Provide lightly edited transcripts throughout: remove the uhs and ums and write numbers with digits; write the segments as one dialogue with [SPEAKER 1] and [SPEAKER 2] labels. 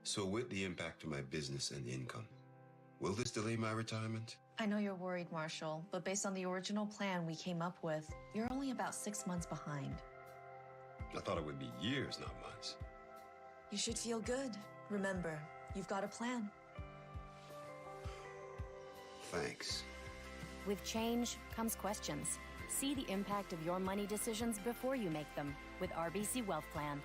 [SPEAKER 1] So with the impact to my business and income, will this delay my retirement?
[SPEAKER 2] I know you're worried, Marshall, but based on the original plan we came up with, you're only about 6 months behind.
[SPEAKER 1] I thought it would be years, not months.
[SPEAKER 2] You should feel good. Remember, you've got a plan.
[SPEAKER 1] Thanks.
[SPEAKER 3] With change comes questions. See the impact of your money decisions before you make them with RBC Wealth Plan.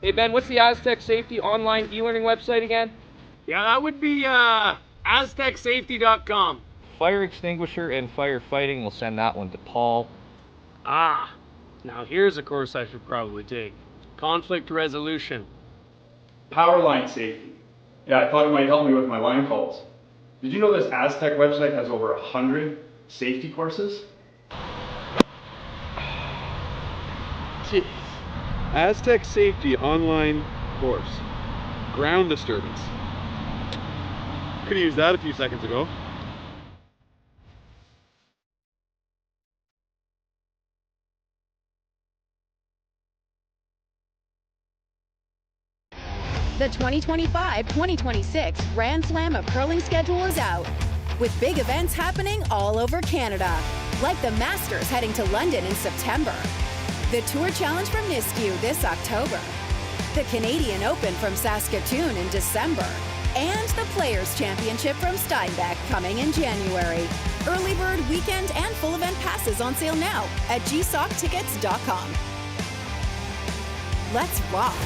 [SPEAKER 4] Hey Ben, what's the Aztec Safety online e-learning website again?
[SPEAKER 5] Yeah, that would be aztecsafety.com.
[SPEAKER 4] Fire extinguisher and firefighting, we'll send that one to Paul.
[SPEAKER 5] Ah, now here's a course I should probably take. Conflict resolution.
[SPEAKER 6] Power line safety. Yeah, I thought it might help me with my line calls. Did you know this Aztec website has over 100 safety courses?
[SPEAKER 7] Jeez. Aztec Safety online course. Ground disturbance. Could have used that a few seconds ago.
[SPEAKER 8] The 2025-2026 Grand Slam of Curling schedule is out, with big events happening all over Canada, like the Masters heading to London in September, the Tour Challenge from Nisku this October, the Canadian Open from Saskatchewan in December, and the Players' Championship from Steinbeck coming in January. Early bird weekend and full event passes on sale now at gsoctickets.com. Let's rock!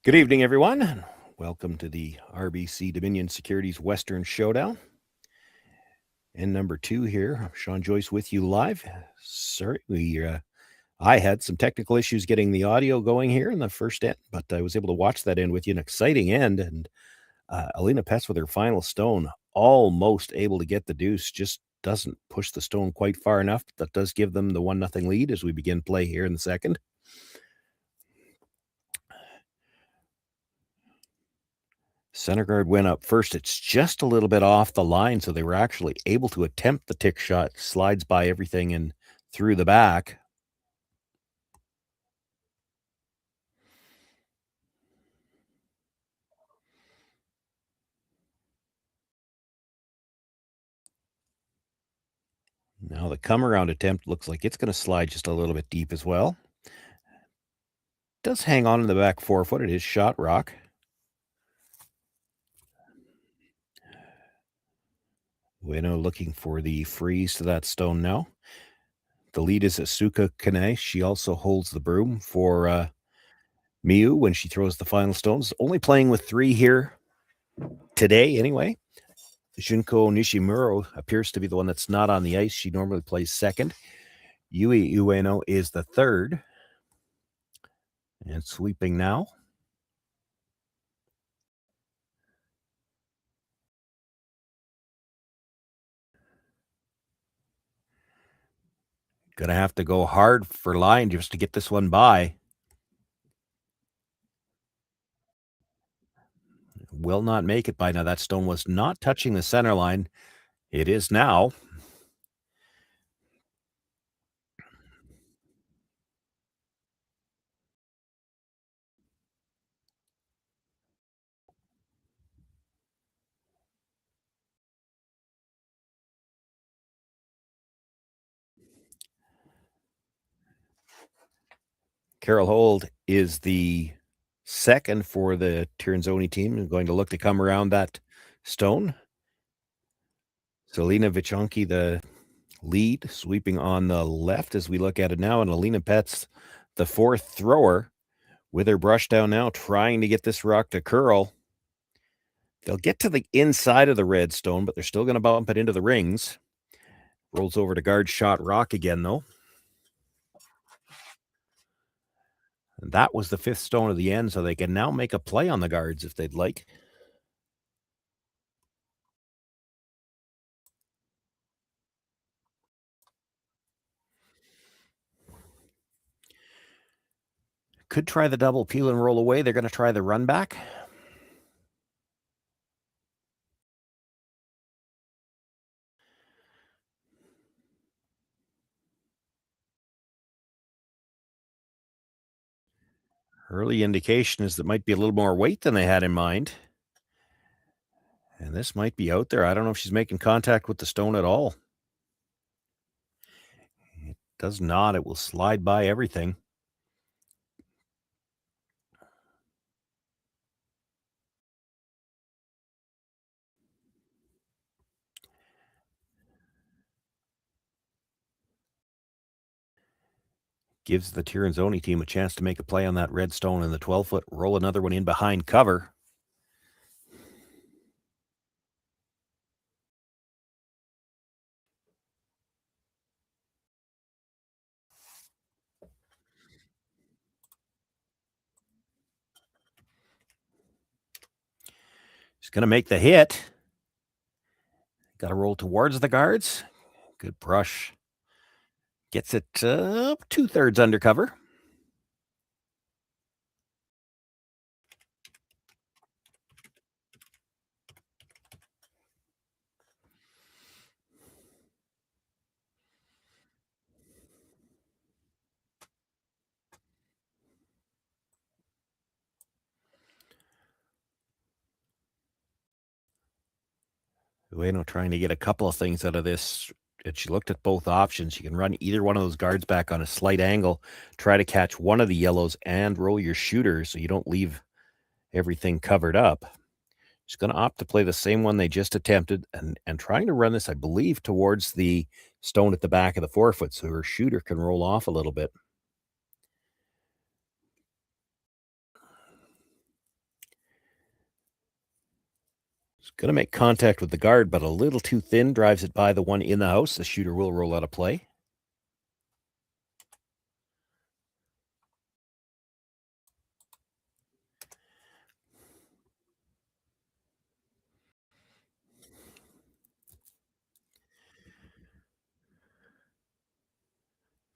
[SPEAKER 9] Good evening, everyone, and welcome to the RBC Dominion Securities Western Showdown. And number 2 here, Sean Joyce with you live. Sorry, I had some technical issues getting the audio going here in the first end, but I was able to watch that end with you. An exciting end, and Alina Petz with her final stone, almost able to get the deuce, just doesn't push the stone quite far enough. That does give them the 1-0 lead as we begin play here in the second. Center guard went up first. It's just a little bit off the line, so they were actually able to attempt the tick shot. Slides by everything and through the back. Now the come-around attempt looks like it's going to slide just a little bit deep as well. Does hang on in the back 4-foot. It is shot rock. Ueno looking for the freeze to that stone now. The lead is Asuka Kane. She also holds the broom for Miyu when she throws the final stones. Only playing with 3 here today anyway. Junko Nishimuro appears to be the one that's not on the ice. She normally plays second. Miyu Ueno is the third. And sweeping now. Gonna have to go hard for line just to get this one by. Will not make it by now. That stone was not touching the center line. It is now. Carol Hold is the second for the Tirinzoni team. Going to look to come around that stone. Selena Vichonki, the lead, sweeping on the left as we look at it now. And Alina Petz, the fourth thrower, with her brush down now, trying to get this rock to curl. They'll get to the inside of the red stone, but they're still going to bump it into the rings. Rolls over to guard shot rock again, though. And that was the 5th stone of the end, so they can now make a play on the guards if they'd like. Could try the double peel and roll away. They're going to try the run back. Early indication is that might be a little more weight than they had in mind. And this might be out there. I don't know if she's making contact with the stone at all. It does not. It will slide by everything. Gives the Tirinzoni team a chance to make a play on that red stone in the 12-foot, roll another one in behind cover. She's going to make the hit. Got to roll towards the guards. Good brush. Gets it 2/3 under cover. Ueno trying to get a couple of things out of this. And she looked at both options. You can run either one of those guards back on a slight angle, try to catch one of the yellows and roll your shooter so you don't leave everything covered up. She's going to opt to play the same one they just attempted and trying to run this, I believe, towards the stone at the back of the 4-foot so her shooter can roll off a little bit. It's going to make contact with the guard, but a little too thin, drives it by the one in the house. The shooter will roll out of play.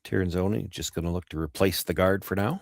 [SPEAKER 9] Tirinzoni just going to look to replace the guard for now.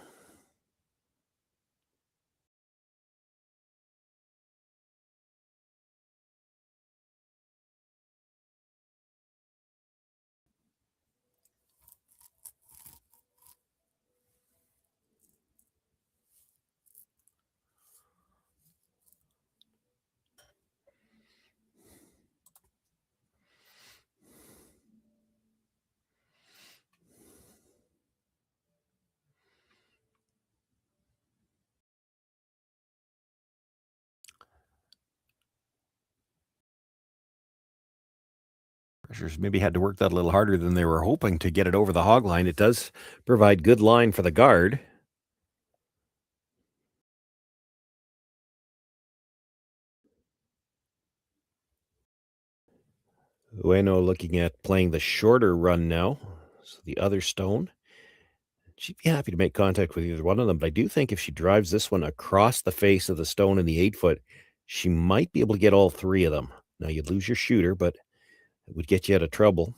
[SPEAKER 9] Pressures maybe had to work that a little harder than they were hoping to get it over the hog line. It does provide good line for the guard. Ueno looking at playing the shorter run now. So the other stone. She'd be happy to make contact with either one of them, but I do think if she drives this one across the face of the stone in the 8-foot, she might be able to get all three of them. Now, you'd lose your shooter, but it would get you out of trouble.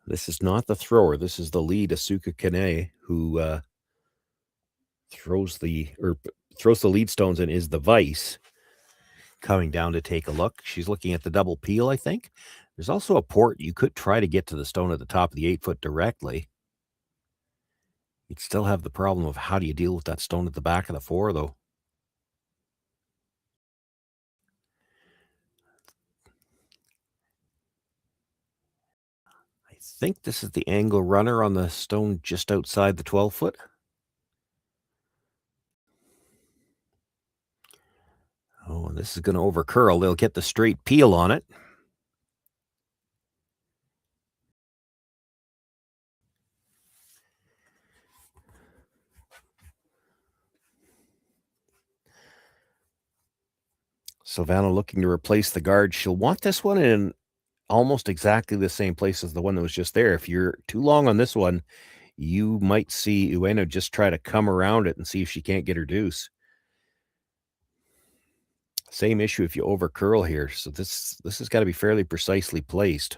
[SPEAKER 9] This is not the thrower. This is the lead, Asuka Kane, who throws the lead stones and is the vice. Coming down to take a look. She's looking at the double peel, I think. There's also a port. You could try to get to the stone at the top of the 8-foot directly. You'd still have the problem of how do you deal with that stone at the back of the 4, though. I think this is the angle runner on the stone just outside the 12-foot. Oh, this is going to overcurl. They'll get the straight peel on it. Silvana looking to replace the guard. She'll want this one in almost exactly the same place as the one that was just there. If you're too long on this one, you might see Ueno just try to come around it and see if she can't get her deuce. Same issue if you overcurl here. So this has got to be fairly precisely placed.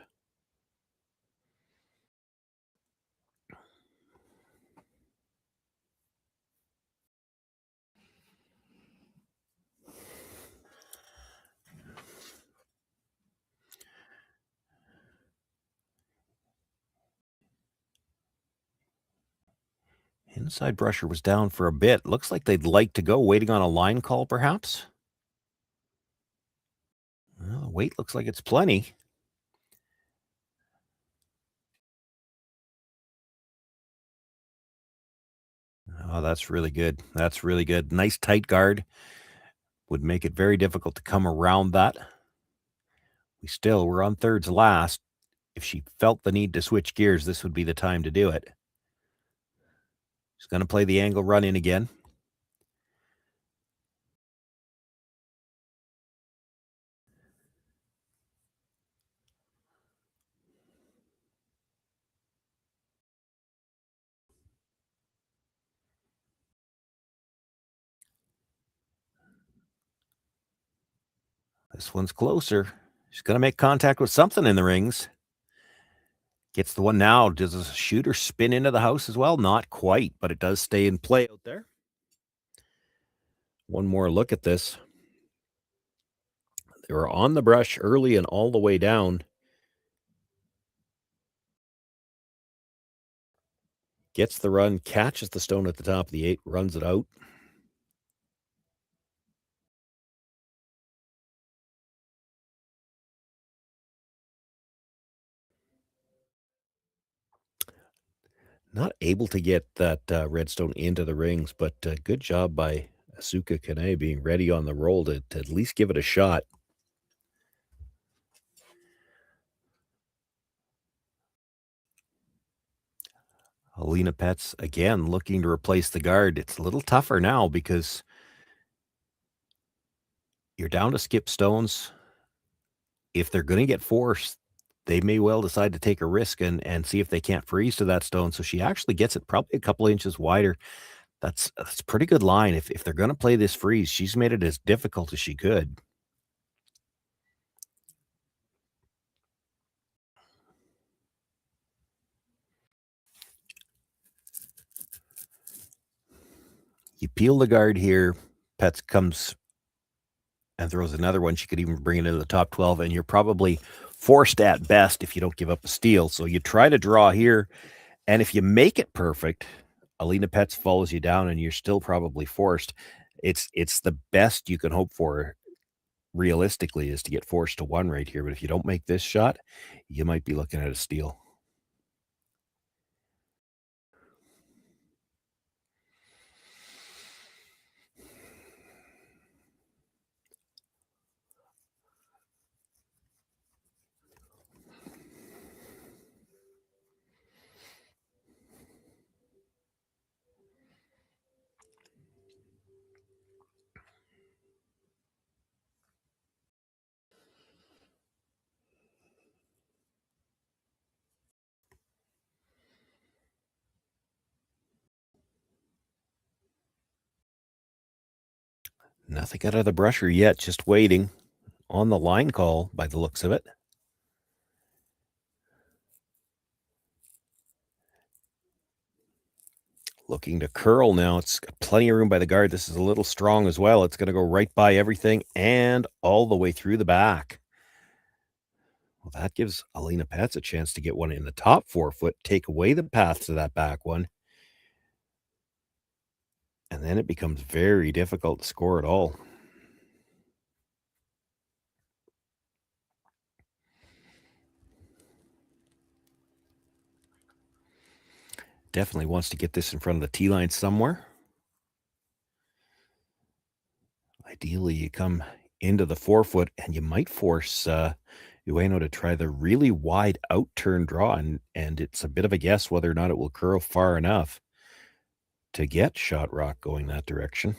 [SPEAKER 9] Inside brusher was down for a bit. Looks like they'd like to go, waiting on a line call, perhaps. Well, the weight looks like it's plenty. Oh, that's really good. That's really good. Nice tight guard. Would make it very difficult to come around that. We're on thirds last. If she felt the need to switch gears, this would be the time to do it. She's going to play the angle run in again. This one's closer. She's going to make contact with something in the rings. Gets the one now. Does a shooter spin into the house as well? Not quite, but it does stay in play out there. One more look at this. They were on the brush early and all the way down. Gets the run, catches the stone at the top of the 8, runs it out. Not able to get that redstone into the rings, but good job by Asuka Kane being ready on the roll to at least give it a shot. Alina Pets, again, looking to replace the guard. It's a little tougher now because you're down to skip stones. If they're going to get forced, they may well decide to take a risk and see if they can't freeze to that stone. So she actually gets it probably a couple inches wider. That's a pretty good line. If they're going to play this freeze, she's made it as difficult as she could. You peel the guard here. Pets comes and throws another one. She could even bring it into the top 12, and you're probably forced at best if you don't give up a steal. So you try to draw here, and if you make it perfect, Alina Pets follows you down, and you're still probably forced. It's the best you can hope for, realistically, is to get forced to 1 right here. But if you don't make this shot, you might be looking at a steal. Nothing out of the brusher yet, just waiting on the line call by the looks of it. Looking to curl now. It's got plenty of room by the guard. This is a little strong as well. It's going to go right by everything and all the way through the back. Well, that gives Alina Pets a chance to get one in the top 4 foot, take away the path to that back one. And then it becomes very difficult to score at all. Definitely wants to get this in front of the tee line somewhere. Ideally, you come into the 4 foot and you might force Ueno to try the really wide out turn draw, and it's a bit of a guess whether or not it will curl far enough to get Shot Rock going that direction.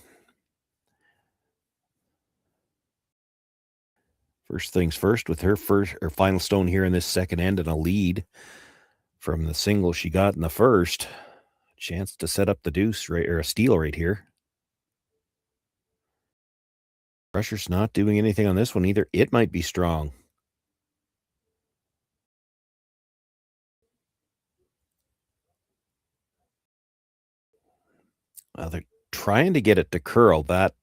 [SPEAKER 9] First things first, with her final stone here in this second end and a lead from the single she got in the first. Chance to set up the deuce right, or a steal right here. Pressure's not doing anything on this one either. It might be strong. They're trying to get it to curl. That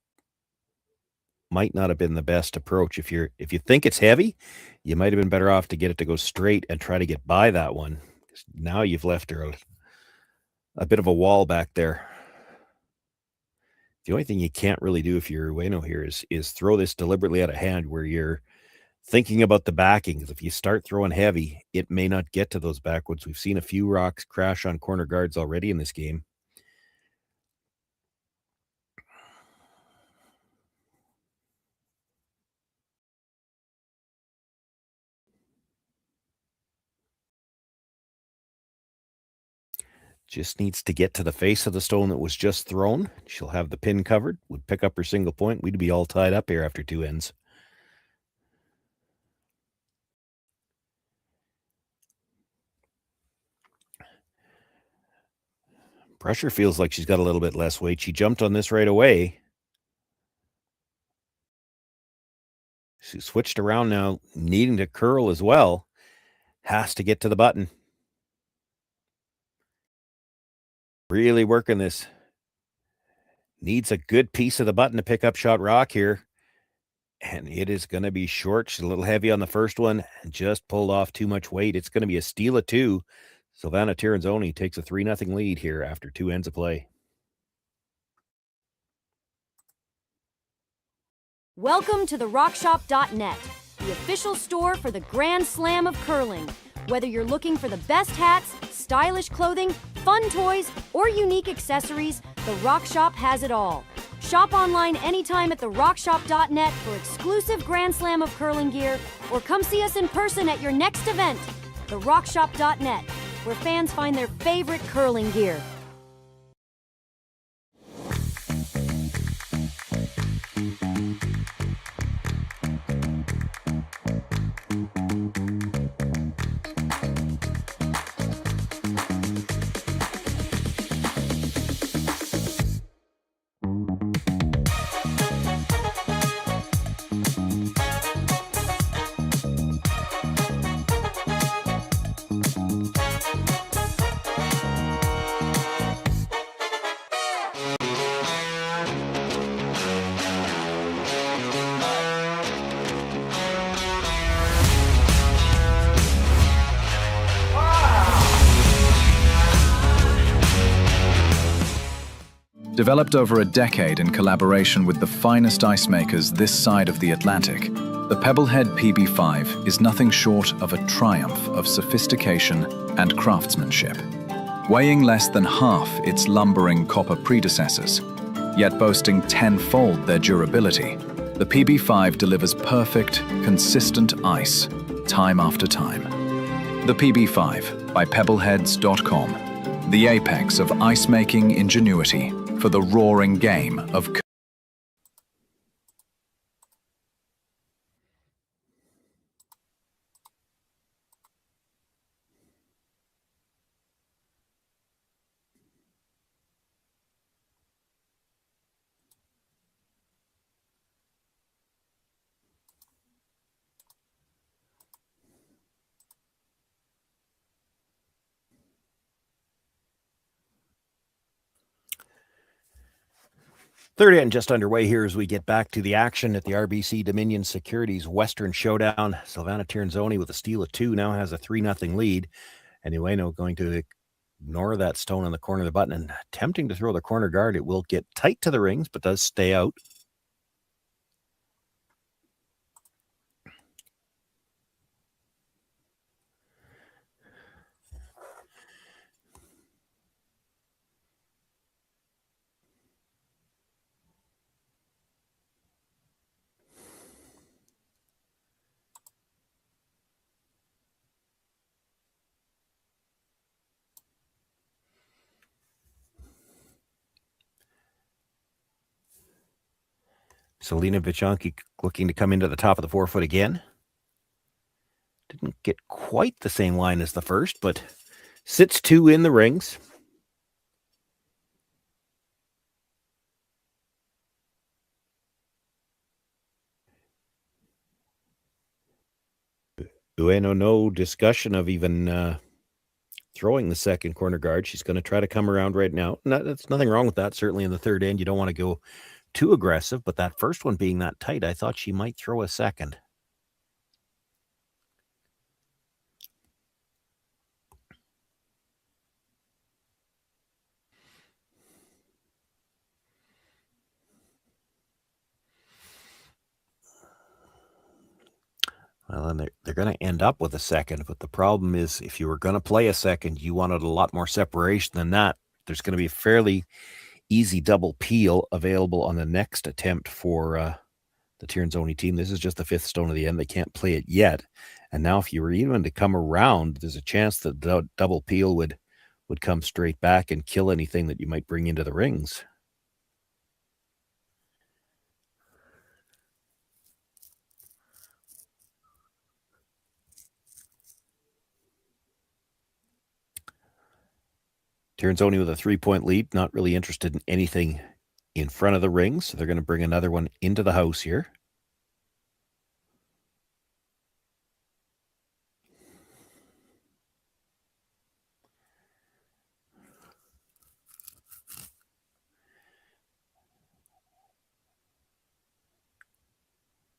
[SPEAKER 9] might not have been the best approach. If you think it's heavy, you might have been better off to get it to go straight and try to get by that one. Now you've left her a bit of a wall back there. The only thing you can't really do if you're Ueno here is throw this deliberately out of hand where you're thinking about the backing. If you start throwing heavy, it may not get to those backwoods. We've seen a few rocks crash on corner guards already in this game. Just needs to get to the face of the stone that was just thrown. She'll have the pin covered, would pick up her single point. We'd be all tied up here after 2 ends. Pressure feels like she's got a little bit less weight. She jumped on this right away. She switched around now, needing to curl as well. Has to get to the button. Really working this. Needs a good piece of the button to pick up shot rock here. And it is going to be short. She's a little heavy on the first one and just pulled off too much weight. It's going to be a steal of 2. Silvana Tirinzoni takes a 3-0 lead here after 2 ends of play.
[SPEAKER 3] Welcome to the rockshop.net, the official store for the Grand Slam of curling. Whether you're looking for the best hats, stylish clothing, fun toys, or unique accessories, the Rock Shop has it all. Shop online anytime at therockshop.net for exclusive Grand Slam of curling gear, or come see us in person at your next event. Therockshop.net, where fans find their favorite curling gear.
[SPEAKER 10] Developed over a decade in collaboration with the finest ice makers this side of the Atlantic, the Pebblehead PB5 is nothing short of a triumph of sophistication and craftsmanship. Weighing less than half its lumbering copper predecessors, yet boasting tenfold their durability, the PB5 delivers perfect, consistent ice, time after time. The PB5 by Pebbleheads.com, the apex of ice-making ingenuity for the roaring game of
[SPEAKER 9] Third end just underway here as we get back to the action at the RBC Dominion Securities Western Showdown. Silvana Tirinzoni with a steal of 2 now has a 3-0 lead. And Ueno going to ignore that stone on the corner of the button and attempting to throw the corner guard. It will get tight to the rings, but does stay out. Selena Vichanki looking to come into the top of the forefoot again. Didn't get quite the same line as the first, but sits 2 in the rings. Ueno, no discussion of even throwing the second corner guard. She's going to try to come around right now. There's nothing wrong with that. Certainly in the third end, you don't want to go too aggressive, but that first one being that tight, I thought she might throw a second. Well, then they're going to end up with a second, but the problem is if you were going to play a second, you wanted a lot more separation than that. There's going to be a fairly easy double peel available on the next attempt for the Tirinzoni team. This is just the fifth stone of the end. They can't play it yet. And now if you were even to come around, there's a chance that the double peel would come straight back and kill anything that you might bring into the rings. Tirinzoni with a 3-point lead, not really interested in anything in front of the ring, so they're going to bring another one into the house here.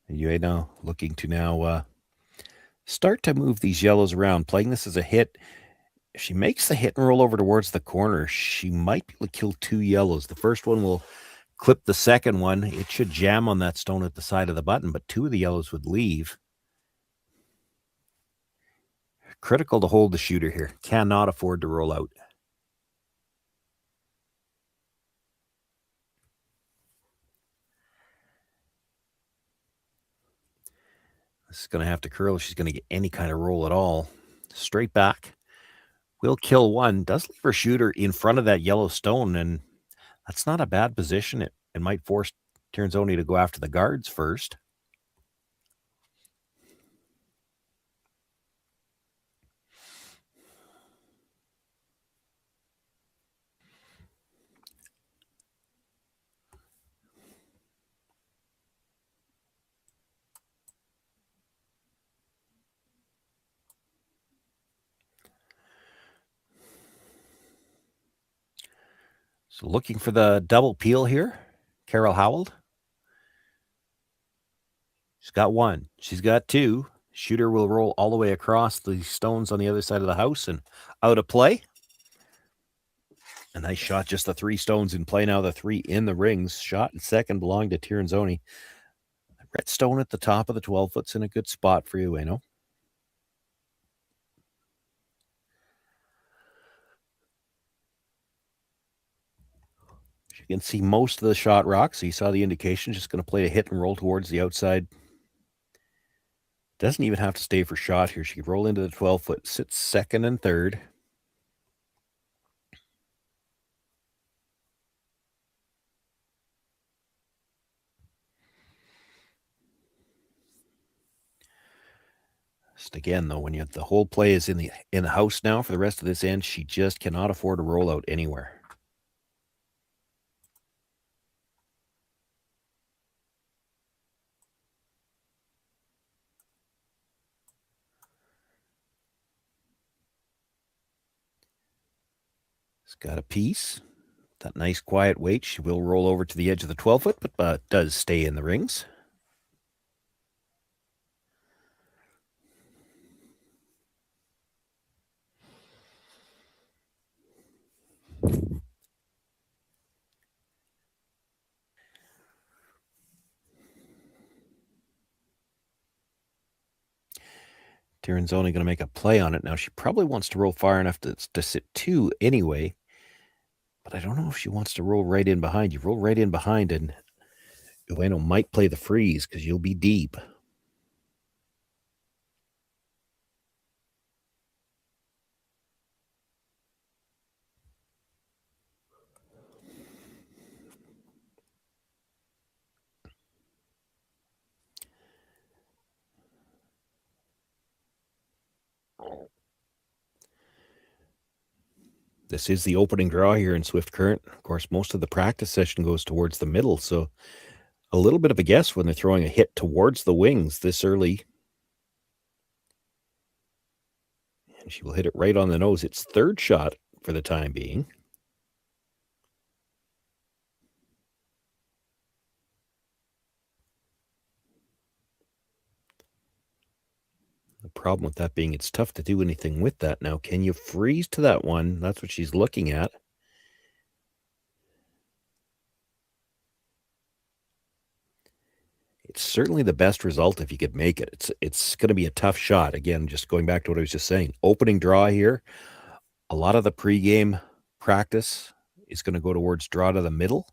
[SPEAKER 9] Ueno looking to now start to move these yellows around, playing this as a hit. If she makes the hit and roll over towards the corner, she might be able to kill 2 yellows. The first one will clip the second one. It should jam on that stone at the side of the button, but 2 of the yellows would leave. Critical to hold the shooter here. Cannot afford to roll out. This is going to have to curl if she's going to get any kind of roll at all. Straight back. Will kill 1. Does leave her shooter in front of that yellow stone, and that's not a bad position. It might force Tirinzoni to go after the guards first. So looking for the double peel here, Carol Howald. She's got 1. She's got 2. Shooter will roll all the way across the stones on the other side of the house and out of play. A nice shot, just the 3 stones in play now, the 3 in the rings. Shot and second belong to Tirinzoni. The red stone at the top of the 12-foot's in a good spot for you, Ueno. You can see most of the shot rock, so you saw the indication. Just going to play a hit and roll towards the outside. Doesn't even have to stay for shot here. She could roll into the 12-foot, sits second and third. Just again, though, when the whole play is in the house now for the rest of this end, she just cannot afford to roll out anywhere. Got a piece. That nice quiet weight. She will roll over to the edge of the 12-foot, but does stay in the rings. Tirinzoni going to make a play on it. Now, she probably wants to roll far enough to sit 2 anyway. But I don't know if she wants to roll right in behind. You roll right in behind, and Ueno might play the freeze because you'll be deep. This is the opening draw here in Swift Current. Of course, most of the practice session goes towards the middle, so a little bit of a guess when they're throwing a hit towards the wings this early. And she will hit it right on the nose. It's third shot for the time being. The problem with that being it's tough to do anything with that now. Can you freeze to that one? That's what she's looking at. It's certainly the best result if you could make it. It's going to be a tough shot. Again, just going back to what I was just saying. Opening draw here, a lot of the pregame practice is going to go towards draw to the middle,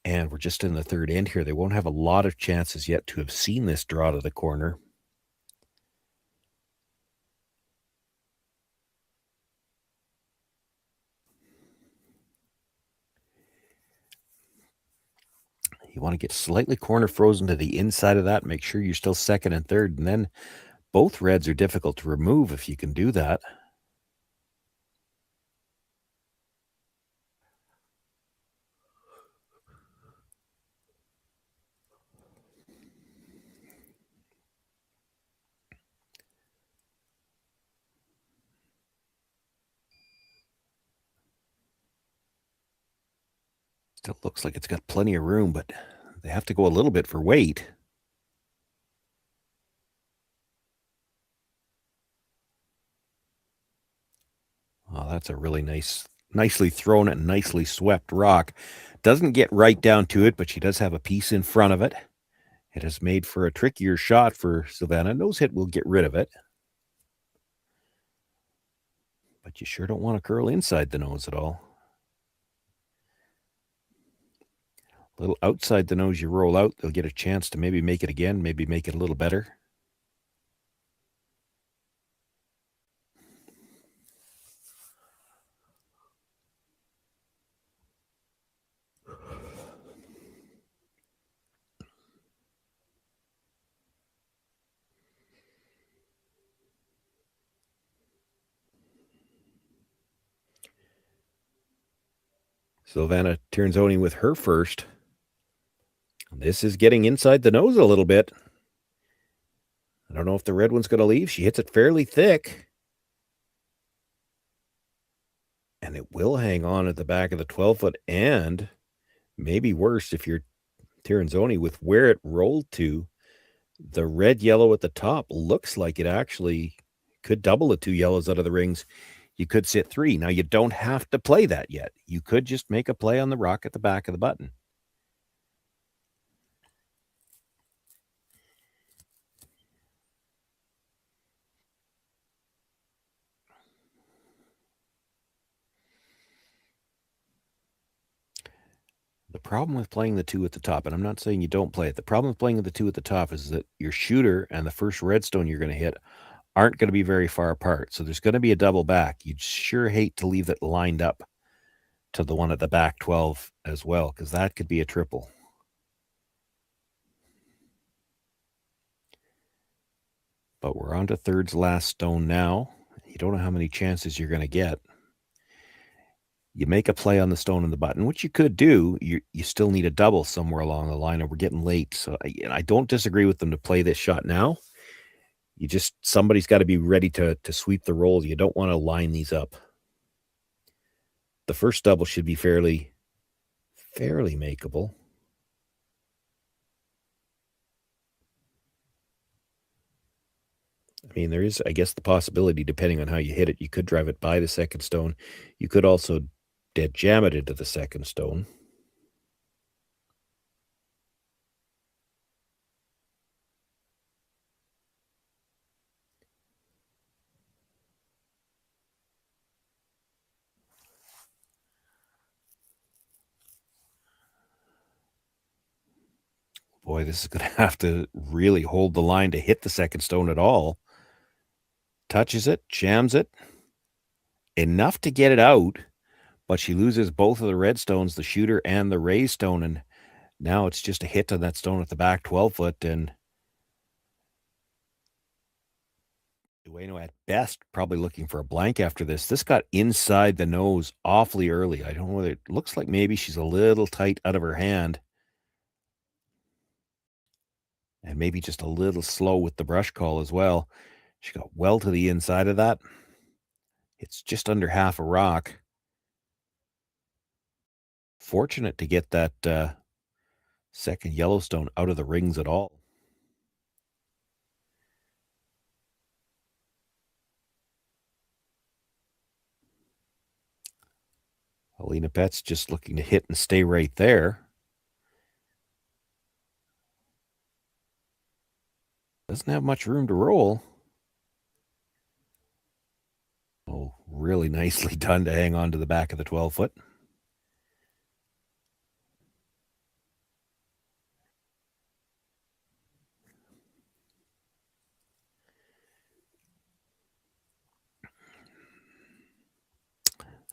[SPEAKER 9] and we're just in the third end here. They won't have a lot of chances yet to have seen this draw to the corner. You want to get slightly corner frozen to the inside of that. Make sure you're still second and third. And then both reds are difficult to remove if you can do that. Still looks like it's got plenty of room, but they have to go a little bit for weight. Oh, that's a really nicely thrown and nicely swept rock. Doesn't get right down to it, but she does have a piece in front of it. It has made for a trickier shot for Silvana. Nose hit will get rid of it. But you sure don't want to curl inside the nose at all. A little outside the nose you roll out, they'll get a chance to maybe make it again, maybe make it a little better. Silvana Tirinzoni with her first. This is getting inside the nose a little bit. I don't know if the red one's going to leave. She hits it fairly thick. And it will hang on at the back of the 12-foot, and maybe worse if you're Tirinzoni with where it rolled to. The red-yellow at the top looks like it actually could double the two yellows out of the rings. You could sit three. Now, you don't have to play that yet. You could just make a play on the rock at the back of the button. The problem with playing the two at the top, and I'm not saying you don't play it, the problem with playing the two at the top is that your shooter and the first redstone you're going to hit aren't going to be very far apart. So there's going to be a double back. You'd sure hate to leave it lined up to the one at the back 12 as well, because that could be a triple. But we're on to third's last stone now. You don't know how many chances you're going to get. You make a play on the stone and the button, which you could do. You still need a double somewhere along the line, and we're getting late. So I don't disagree with them to play this shot now. Somebody's got to be ready to sweep the roll. You don't want to line these up. The first double should be fairly makeable. I mean, there is, I guess, the possibility, depending on how you hit it, you could drive it by the second stone. You could also dead jam it into the second stone. Boy, this is going to have to really hold the line to hit the second stone at all. Touches it, jams it. Enough to get it out, but she loses both of the red stones, the shooter and the raised stone, and now it's just a hit on that stone at the back 12-foot, and Ueno at best probably looking for a blank after this. This got inside the nose awfully early. I don't know whether it looks like maybe she's a little tight out of her hand. And maybe just a little slow with the brush call as well. She got well to the inside of that. It's just under half a rock. Fortunate to get that second Yellowstone out of the rings at all. Alina Pet's just looking to hit and stay right there. Doesn't have much room to roll. Oh, really nicely done to hang on to the back of the 12-foot.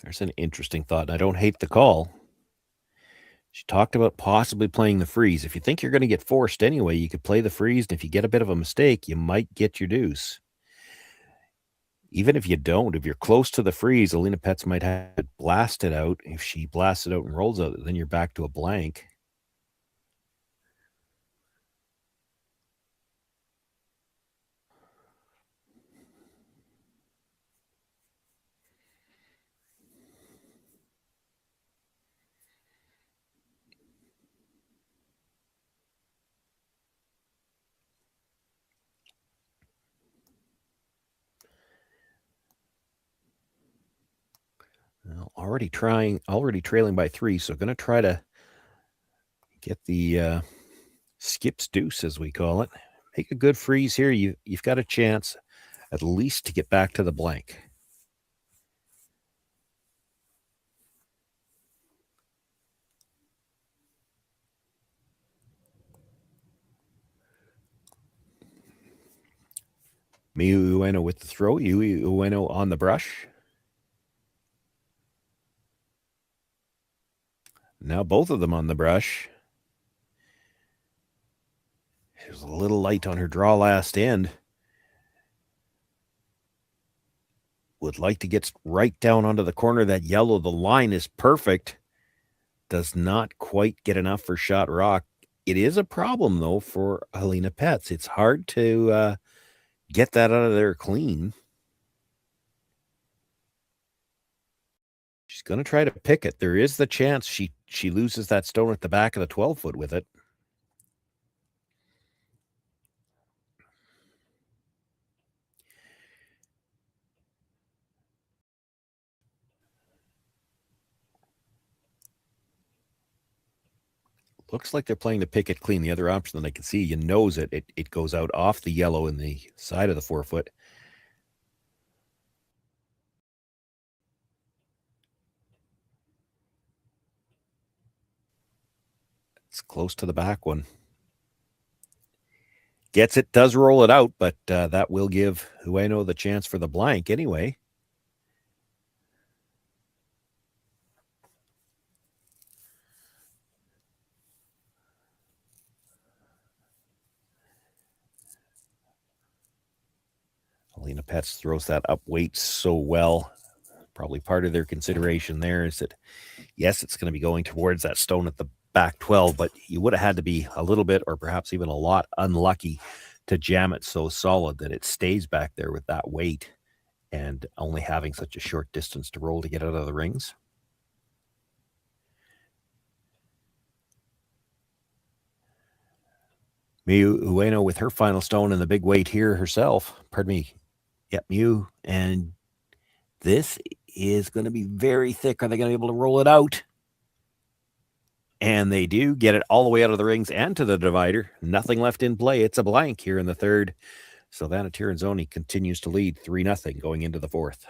[SPEAKER 9] There's an interesting thought, and I don't hate the call. She talked about possibly playing the freeze. If you think you're going to get forced anyway, you could play the freeze, and if you get a bit of a mistake, you might get your deuce. Even if you don't, if you're close to the freeze, Alina Petz might have it blasted out. If she blasts it out and rolls out, then you're back to a blank. Well, already trailing by 3, so going to try to get the skips deuce, as we call it. Make a good freeze here. You've got a chance at least to get back to the blank. Miyu Ueno with the throw. Miyu Ueno on the brush. Now both of them on the brush. She was a little light on her draw last end. Would like to get right down onto the corner of that yellow. The line is perfect. Does not quite get enough for shot rock. It is a problem, though, for Alina Petz. It's hard to get that out of there clean. She's going to try to pick it. There is the chance she loses that stone at the back of the 12-foot with it. Looks like they're playing to pick it clean. The other option that I can see, you nose it. It goes out off the yellow in the side of the 4-foot. It's close to the back one. Gets it, does roll it out, but that will give Ueno the chance for the blank anyway. Alina Petz throws that up weight so well. Probably part of their consideration there is that, yes, it's going to be going towards that stone at the back 12, but you would have had to be a little bit or perhaps even a lot unlucky to jam it so solid that it stays back there with that weight and only having such a short distance to roll to get out of the rings. Miyu Ueno with her final stone and the big weight here herself. Pardon me. Yep, Miyu. And this is going to be very thick. Are they going to be able to roll it out? And they do get it all the way out of the rings and to the divider. Nothing left in play. It's a blank here in the third. Silvana Tirinzoni continues to lead 3-0 going into the fourth.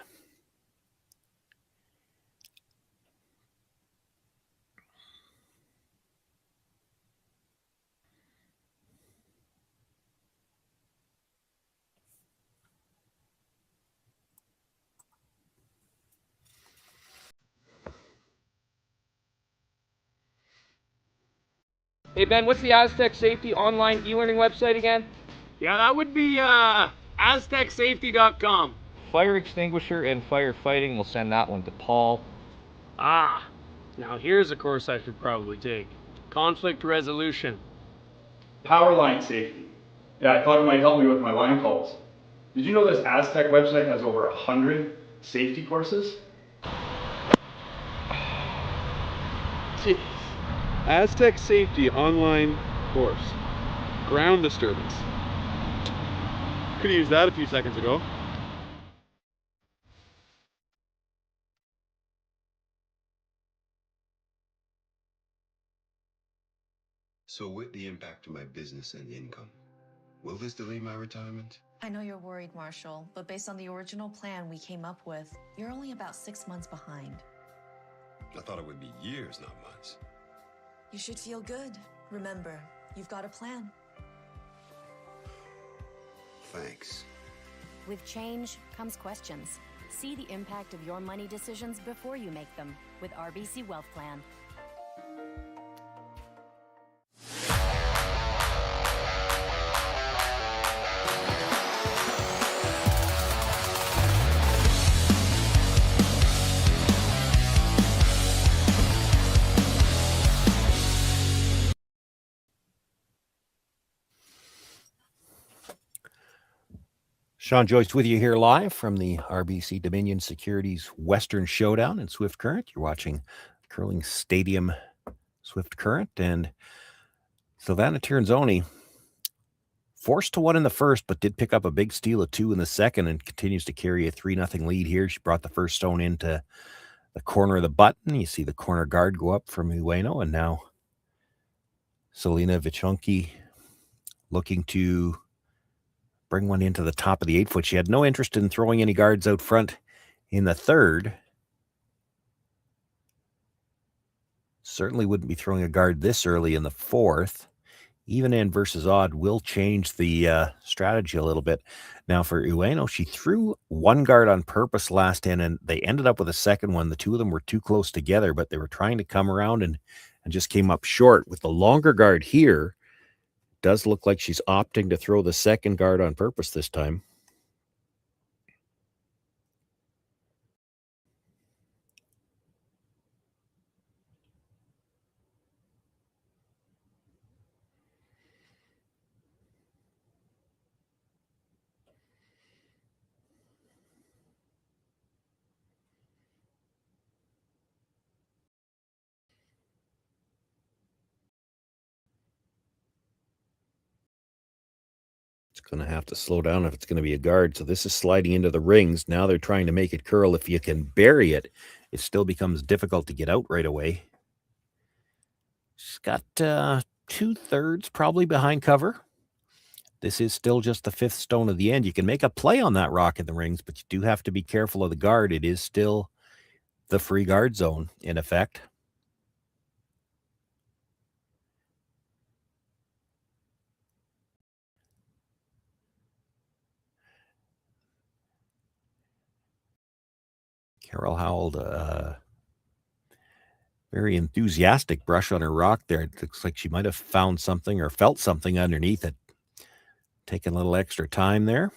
[SPEAKER 4] Hey Ben, what's the Aztec Safety online e-learning website again?
[SPEAKER 5] Yeah, that would be aztecsafety.com.
[SPEAKER 4] Fire extinguisher and firefighting, we'll send that one to Paul.
[SPEAKER 5] Ah, now here's a course I should probably take. Conflict resolution.
[SPEAKER 6] Power line safety. Yeah, I thought it might help me with my line calls. Did you know this Aztec website has over 100 safety courses?
[SPEAKER 5] Jeez.
[SPEAKER 7] Aztec Safety online course. Ground disturbance. Could have used that a few seconds ago.
[SPEAKER 1] So with the impact to my business and income, Will this delay my retirement?
[SPEAKER 2] I know you're worried, Marshall, but based on the original plan we came up with, you're only about 6 months behind.
[SPEAKER 1] I thought it would be years, not months.
[SPEAKER 2] You should feel good. Remember, you've got a plan.
[SPEAKER 1] Thanks.
[SPEAKER 3] With change comes questions. See the impact of your money decisions before you make them with RBC Wealth Plan.
[SPEAKER 9] Sean Joyce with you here live from the RBC Dominion Securities Western Showdown in Swift Current. You're watching Curling Stadium Swift Current, and Silvana Tirinzoni forced to 1 in the first, but did pick up a big steal of 2 in the second and continues to carry a 3-0 lead here. She brought the first stone into the corner of the button. You see the corner guard go up from Ueno, and now Selena Vichonki looking to bring one into the top of the 8-foot. She had no interest in throwing any guards out front in the third. Certainly wouldn't be throwing a guard this early in the fourth. Even end versus odd will change the strategy a little bit. Now for Ueno, she threw 1 guard on purpose last end, and they ended up with a second one. The two of them were too close together, but they were trying to come around and just came up short. With the longer guard here, does look like she's opting to throw the second guard on purpose this time. It's going to have to slow down if it's going to be a guard. So this is sliding into the rings. Now they're trying to make it curl. If you can bury it, it still becomes difficult to get out right away. She's got 2/3 probably behind cover. This is still just the 5th stone of the end. You can make a play on that rock in the rings, but you do have to be careful of the guard. It is still the free guard zone in effect. Carol Howell, very enthusiastic brush on her rock there. It looks like she might have found something or felt something underneath it. Taking a little extra time there.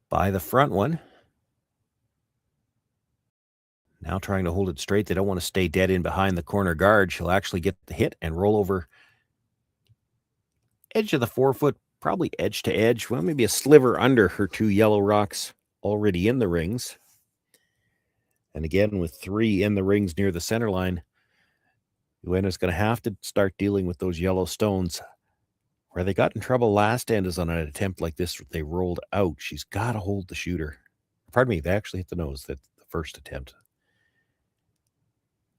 [SPEAKER 9] By the front one. Now trying to hold it straight. They don't want to stay dead in behind the corner guard. She'll actually get the hit and roll over edge of the 4-foot, probably edge to edge. Well, maybe a sliver under her 2 yellow rocks already in the rings. And again, with 3 in the rings near the center line, Ueno's going to have to start dealing with those yellow stones. Where they got in trouble last end is on an attempt like this. They rolled out. She's got to hold the shooter. Pardon me, they actually hit the nose, the first attempt.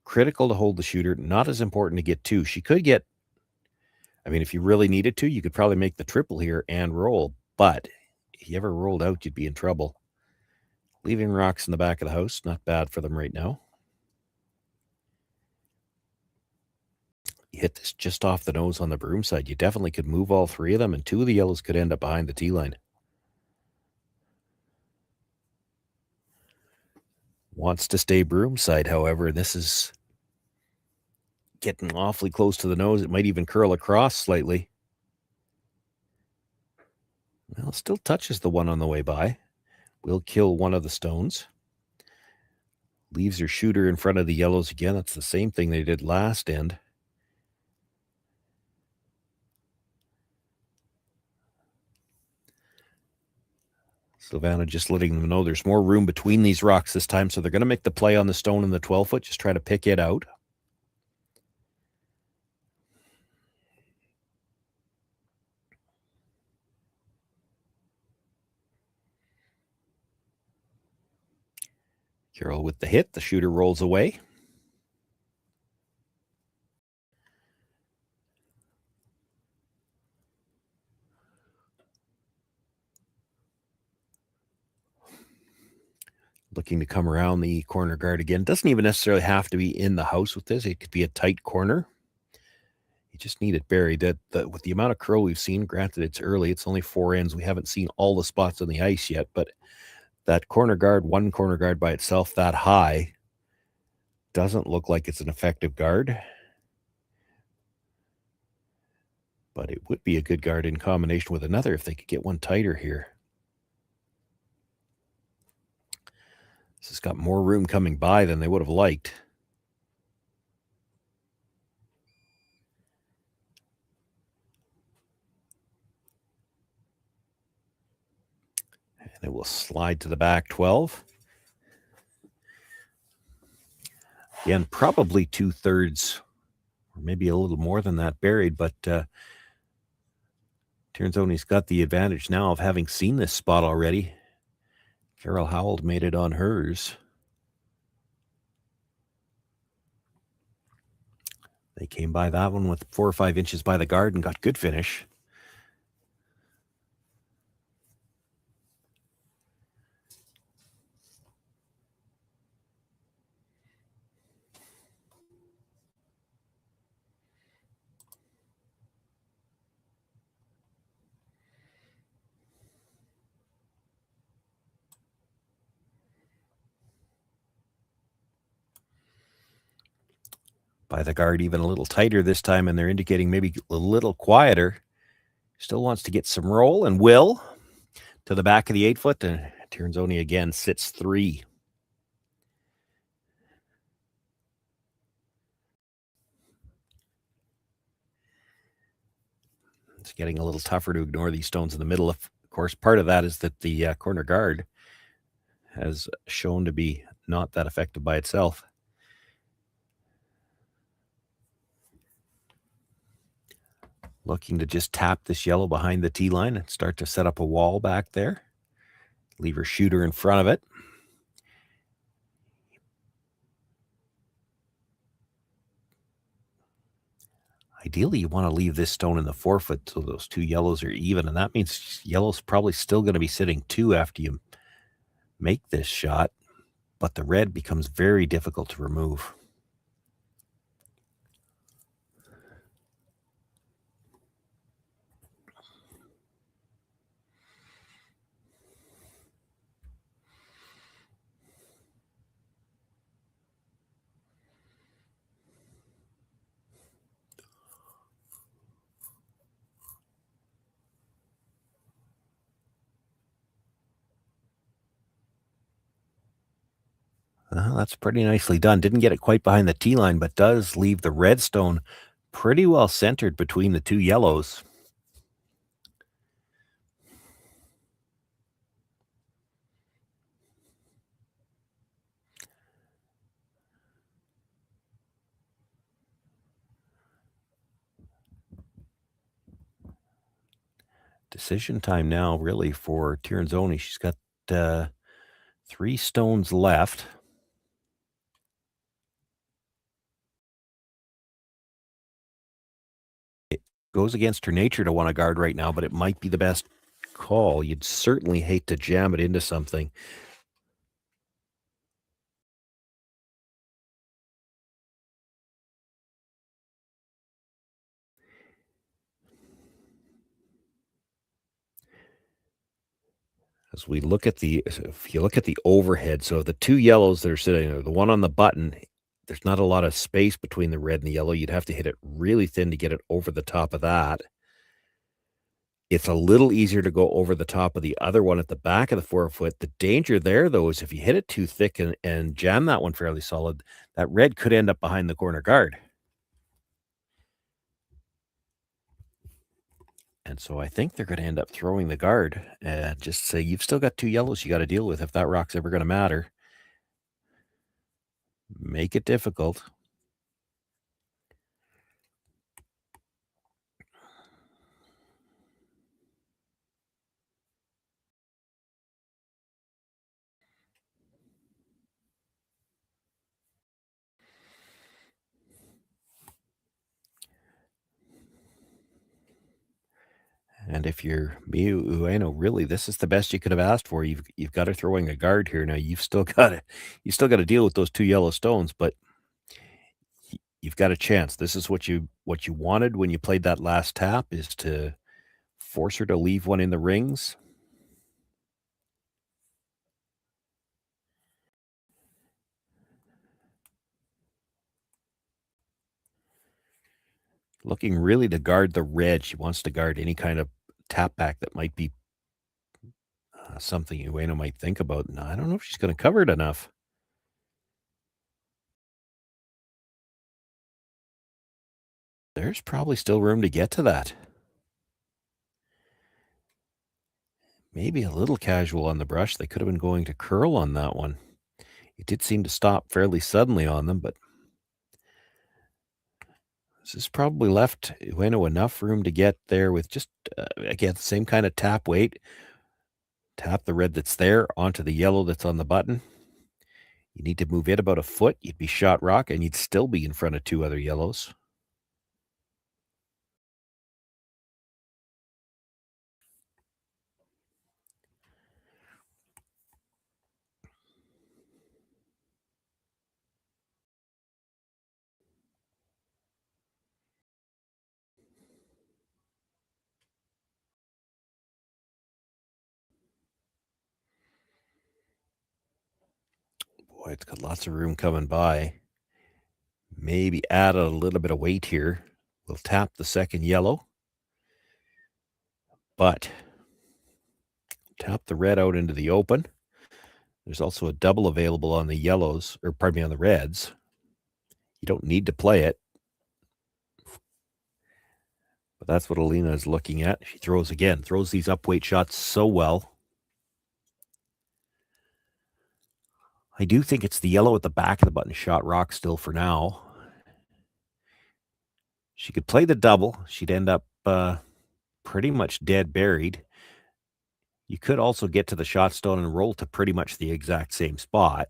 [SPEAKER 9] Critical to hold the shooter, not as important to get 2. She could get, I mean, if you really needed to, you could probably make the triple here and roll. But if you ever rolled out, you'd be in trouble. Leaving rocks in the back of the house, not bad for them right now. You hit this just off the nose on the broom side. You definitely could move all 3 of them, and 2 of the yellows could end up behind the tee line. Wants to stay broom side, however. This is getting awfully close to the nose. It might even curl across slightly. Well, still touches the one on the way by. Will kill one of the stones. Leaves her shooter in front of the yellows again. That's the same thing they did last end. Silvana just letting them know there's more room between these rocks this time, so they're going to make the play on the stone in the 12-foot, just try to pick it out. Carroll with the hit. The shooter rolls away. Looking to come around the corner guard again. Doesn't even necessarily have to be in the house with this. It could be a tight corner. You just need it buried. With the amount of curl we've seen, granted it's early, it's only 4 ends. We haven't seen all the spots on the ice yet, but that corner guard, one corner guard by itself that high, doesn't look like it's an effective guard. But it would be a good guard in combination with another if they could get one tighter here. This has got more room coming by than they would have liked. And it will slide to the back 12. Again, probably 2/3, or maybe a little more than that buried, but Tirinzoni's got the advantage now of having seen this spot already. Carol Howell made it on hers. They came by that one with 4 or 5 inches by the guard and got good finish. By the guard even a little tighter this time, and they're indicating maybe a little quieter. Still wants to get some roll and will to the back of the 8-foot, and Tirinzoni again sits 3. It's getting a little tougher to ignore these stones in the middle. Of course, part of that is that the corner guard has shown to be not that effective by itself. Looking to just tap this yellow behind the tee line and start to set up a wall back there. Leave her shooter in front of it. Ideally, you want to leave this stone in the 4-foot so those 2 yellows are even, and that means yellow's probably still going to be sitting 2 after you make this shot, but the red becomes very difficult to remove. That's pretty nicely done. Didn't get it quite behind the tee line, but does leave the red stone pretty well centered between the 2 yellows. Decision time now, really, for Tirinzoni. She's got 3 stones left. It goes against her nature to want to guard right now, but it might be the best call. You'd certainly hate to jam it into something. As we look at if you look at the overhead, so the 2 yellows that are sitting there, the one on the button, there's not a lot of space between the red and the yellow. You'd have to hit it really thin to get it over the top of that. It's a little easier to go over the top of the other one at the back of the 4-foot. The danger there, though, is if you hit it too thick and jam that one fairly solid, that red could end up behind the corner guard. And so I think they're going to end up throwing the guard and just say, you've still got 2 yellows you got to deal with if that rock's ever going to matter. Make it difficult. And if you're Miyu Ueno, really, this is the best you could have asked for. You've got her throwing a guard here now. You've still got to deal with those 2 yellow stones, but you've got a chance. This is what you wanted when you played that last tap, is to force her to leave one in the rings. Looking really to guard the red. She wants to guard any kind of tap back that might be something Ueno might think about. No, I don't know if she's going to cover it enough. There's probably still room to get to that. Maybe a little casual on the brush. They could have been going to curl on that one. It did seem to stop fairly suddenly on them, but this has probably left Ueno enough room to get there with just, again, the same kind of tap weight. Tap the red that's there onto the yellow that's on the button. You need to move it about a foot. You'd be shot rock, and you'd still be in front of 2 other yellows. Boy, it's got lots of room coming by. Maybe add a little bit of weight here. We'll tap the second yellow, but tap the red out into the open. There's also a double available on the yellows, or pardon me, on the reds. You don't need to play it. But that's what Alina is looking at. She throws these upweight shots so well. I do think it's the yellow at the back of the button shot rock still for now. She could play the double. She'd end up pretty much dead buried. You could also get to the shot stone and roll to pretty much the exact same spot.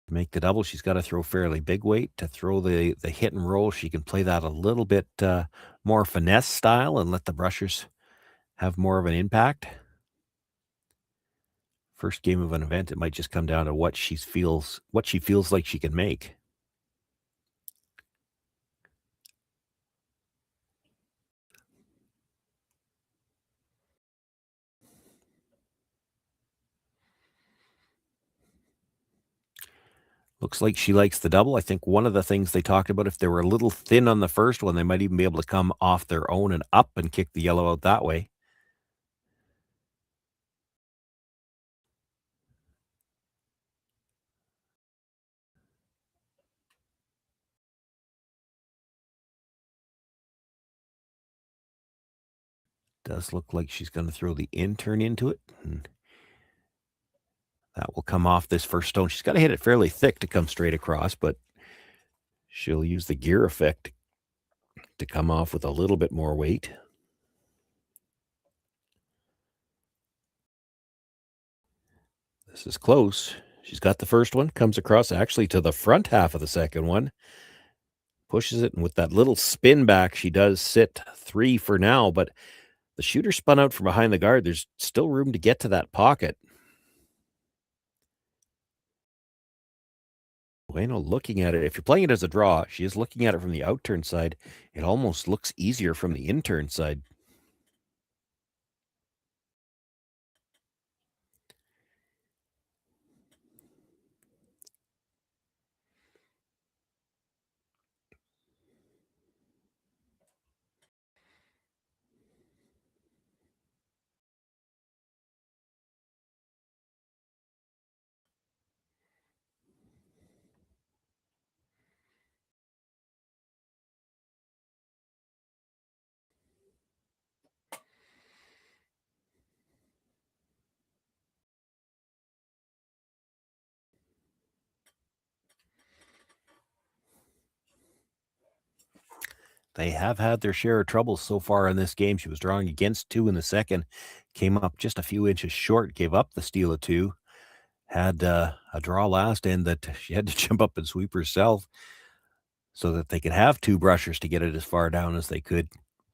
[SPEAKER 9] To make the double, she's got to throw fairly big weight. To throw the hit and roll, she can play that a little bit more finesse style and let the brushers have more of an impact. First game of an event, it might just come down to what she feels like she can make. Looks like she likes the double. I think one of the things they talked about, if they were a little thin on the first one, they might even be able to come off their own and up and kick the yellow out that way. Does look like she's going to throw the in turn into it. And that will come off this first stone. She's got to hit it fairly thick to come straight across, but she'll use the gear effect to come off with a little bit more weight. This is close. She's got the first one, comes across actually to the front half of the second one. Pushes it, and with that little spin back, she does sit 3 for now, but the shooter spun out from behind the guard. There's still room to get to that pocket. Ueno looking at it. If you're playing it as a draw, she is looking at it from the out-turn side. It almost looks easier from the in-turn side. They have had their share of troubles so far in this game. She was drawing against 2 in the second, came up just a few inches short, gave up the steal of 2. had a draw last end that she had to jump up and sweep herself so that they could have two brushers to get it as far down as they could.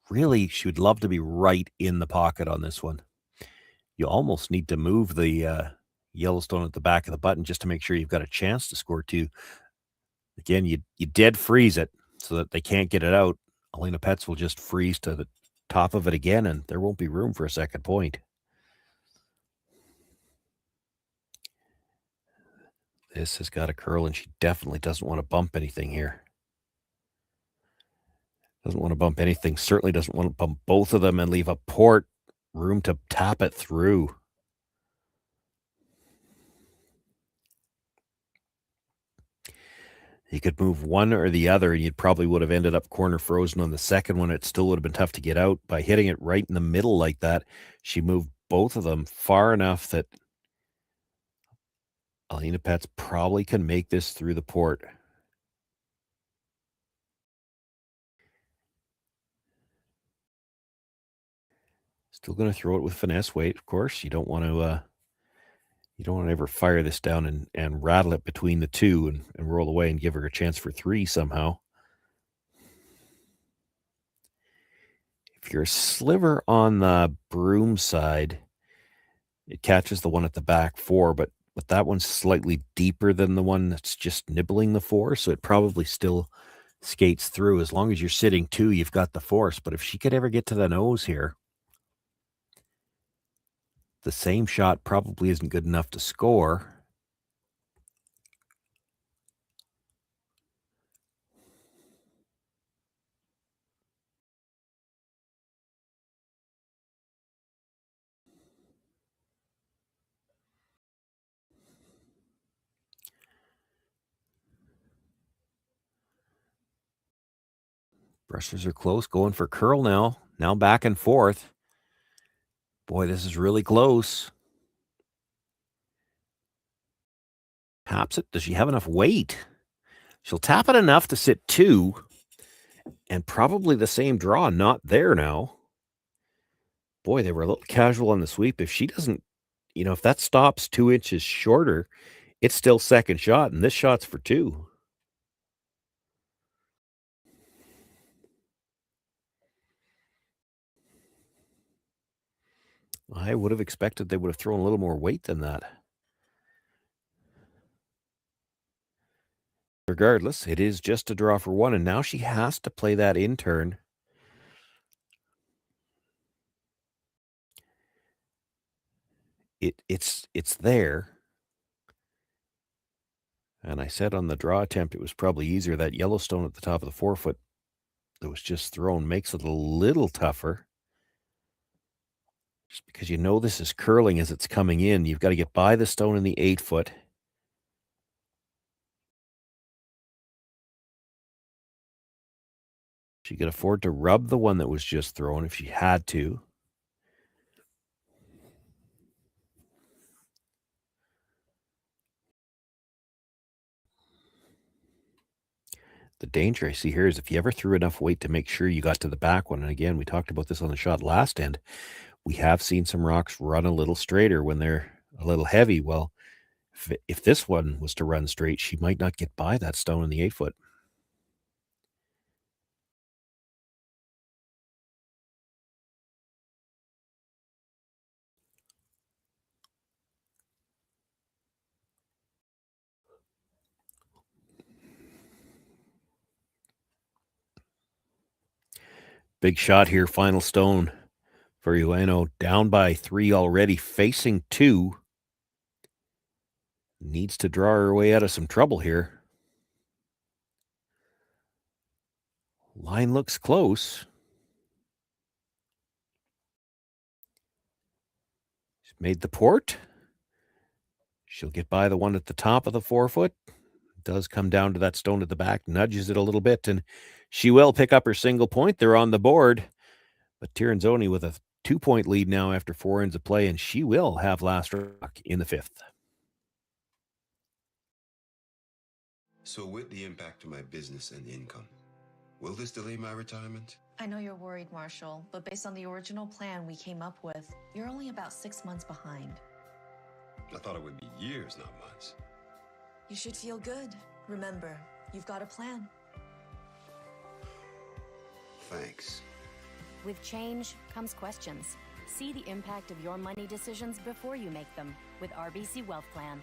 [SPEAKER 9] Really, she would love to be right in the pocket on this one. You almost need to move the Yellowstone at the back of the button just to make sure you've got a chance to score two. Again, you dead freeze it so that they can't get it out. Alina Petz will just freeze to the top of it again, and there won't be room for a second point. This has got a curl, and she definitely doesn't want to bump anything here. Doesn't want to bump anything. Certainly doesn't want to bump both of them and leave a port room to tap it through. You could move one or the other, and you probably would have ended up corner frozen on the second one. It still would have been tough to get out. By hitting it right in the middle like that, she moved both of them far enough that Alina Petz probably can make this through the port. Still going to throw it with finesse weight, of course. You don't want to ever fire this down and rattle it between the two and roll away and give her a chance for three somehow. If you're a sliver on the broom side, it catches the one at the back four, but that one's slightly deeper than the one that's just nibbling the four, so it probably still skates through. As long as you're sitting two, you've got the force. But if she could ever get to the nose here, the same shot probably isn't good enough to score. Brushes are close, going for curl now. Now back and forth. Boy, this is really close. Taps it. Does she have enough weight? She'll tap it enough to sit two, and probably the same draw not there now. Boy, they were a little casual on the sweep. If she doesn't, if that stops 2 inches shorter, it's still second shot, and this shot's for two. I would have expected they would have thrown a little more weight than that. Regardless, it is just a draw for one, and now she has to play that in turn. It's there. And I said on the draw attempt it was probably easier. That Yellowstone at the top of the 4 foot that was just thrown makes it a little tougher. Just because this is curling as it's coming in. You've got to get by the stone in the 8 foot. She could afford to rub the one that was just thrown if she had to. The danger I see here is if you ever threw enough weight to make sure you got to the back one, and again, we talked about this on the shot last end, we have seen some rocks run a little straighter when they're a little heavy. Well, if this one was to run straight, she might not get by that stone in the 8 foot. Big shot here, final stone for Ueno. Down by 3 already, facing 2. Needs to draw her way out of some trouble here. Line looks close. She's made the port. She'll get by the one at the top of the 4 foot. Does come down to that stone at the back, nudges it a little bit, and she will pick up her single point. They're on the board. But Tirinzoni with a 2-point lead now after 4 ends of play, and she will have last rock in the 5th.
[SPEAKER 1] So with the impact to my business and income, will this delay my retirement?
[SPEAKER 2] I know you're worried, Marshall, but based on the original plan we came up with, you're only about 6 months behind.
[SPEAKER 1] thought it would be years, not months.
[SPEAKER 2] You should feel good. Remember, you've got a plan.
[SPEAKER 1] Thanks.
[SPEAKER 3] With change comes questions. See the impact of your money decisions before you make them with RBC Wealth Plan.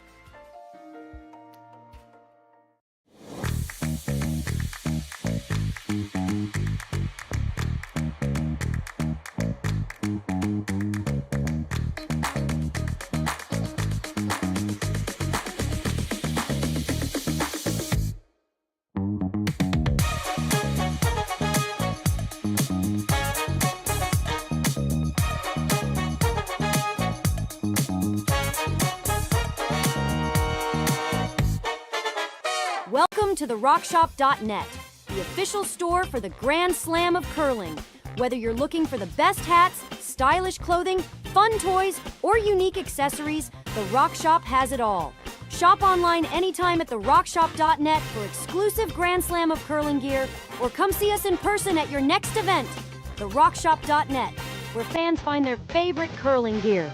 [SPEAKER 3] Welcome to the RockShop.net, the official store for the Grand Slam of curling. Whether you're looking for the best hats, stylish clothing, fun toys, or unique accessories, the Rock Shop has it all. Shop online anytime at the RockShop.net for exclusive Grand Slam of curling gear, or come see us in person at your next event. The RockShop.net, where fans find their favorite curling gear.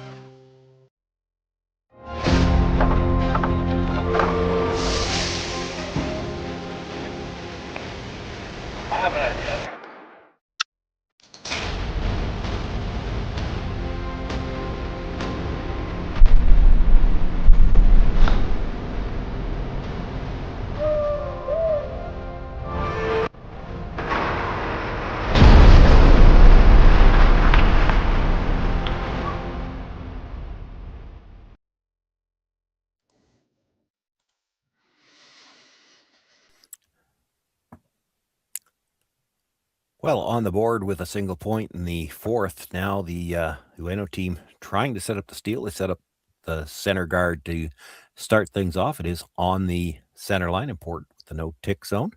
[SPEAKER 9] Well, on the board with a single point in the fourth. Now the Ueno team trying to set up the steal. They set up the center guard to start things off. It is on the center line, important with the no tick zone.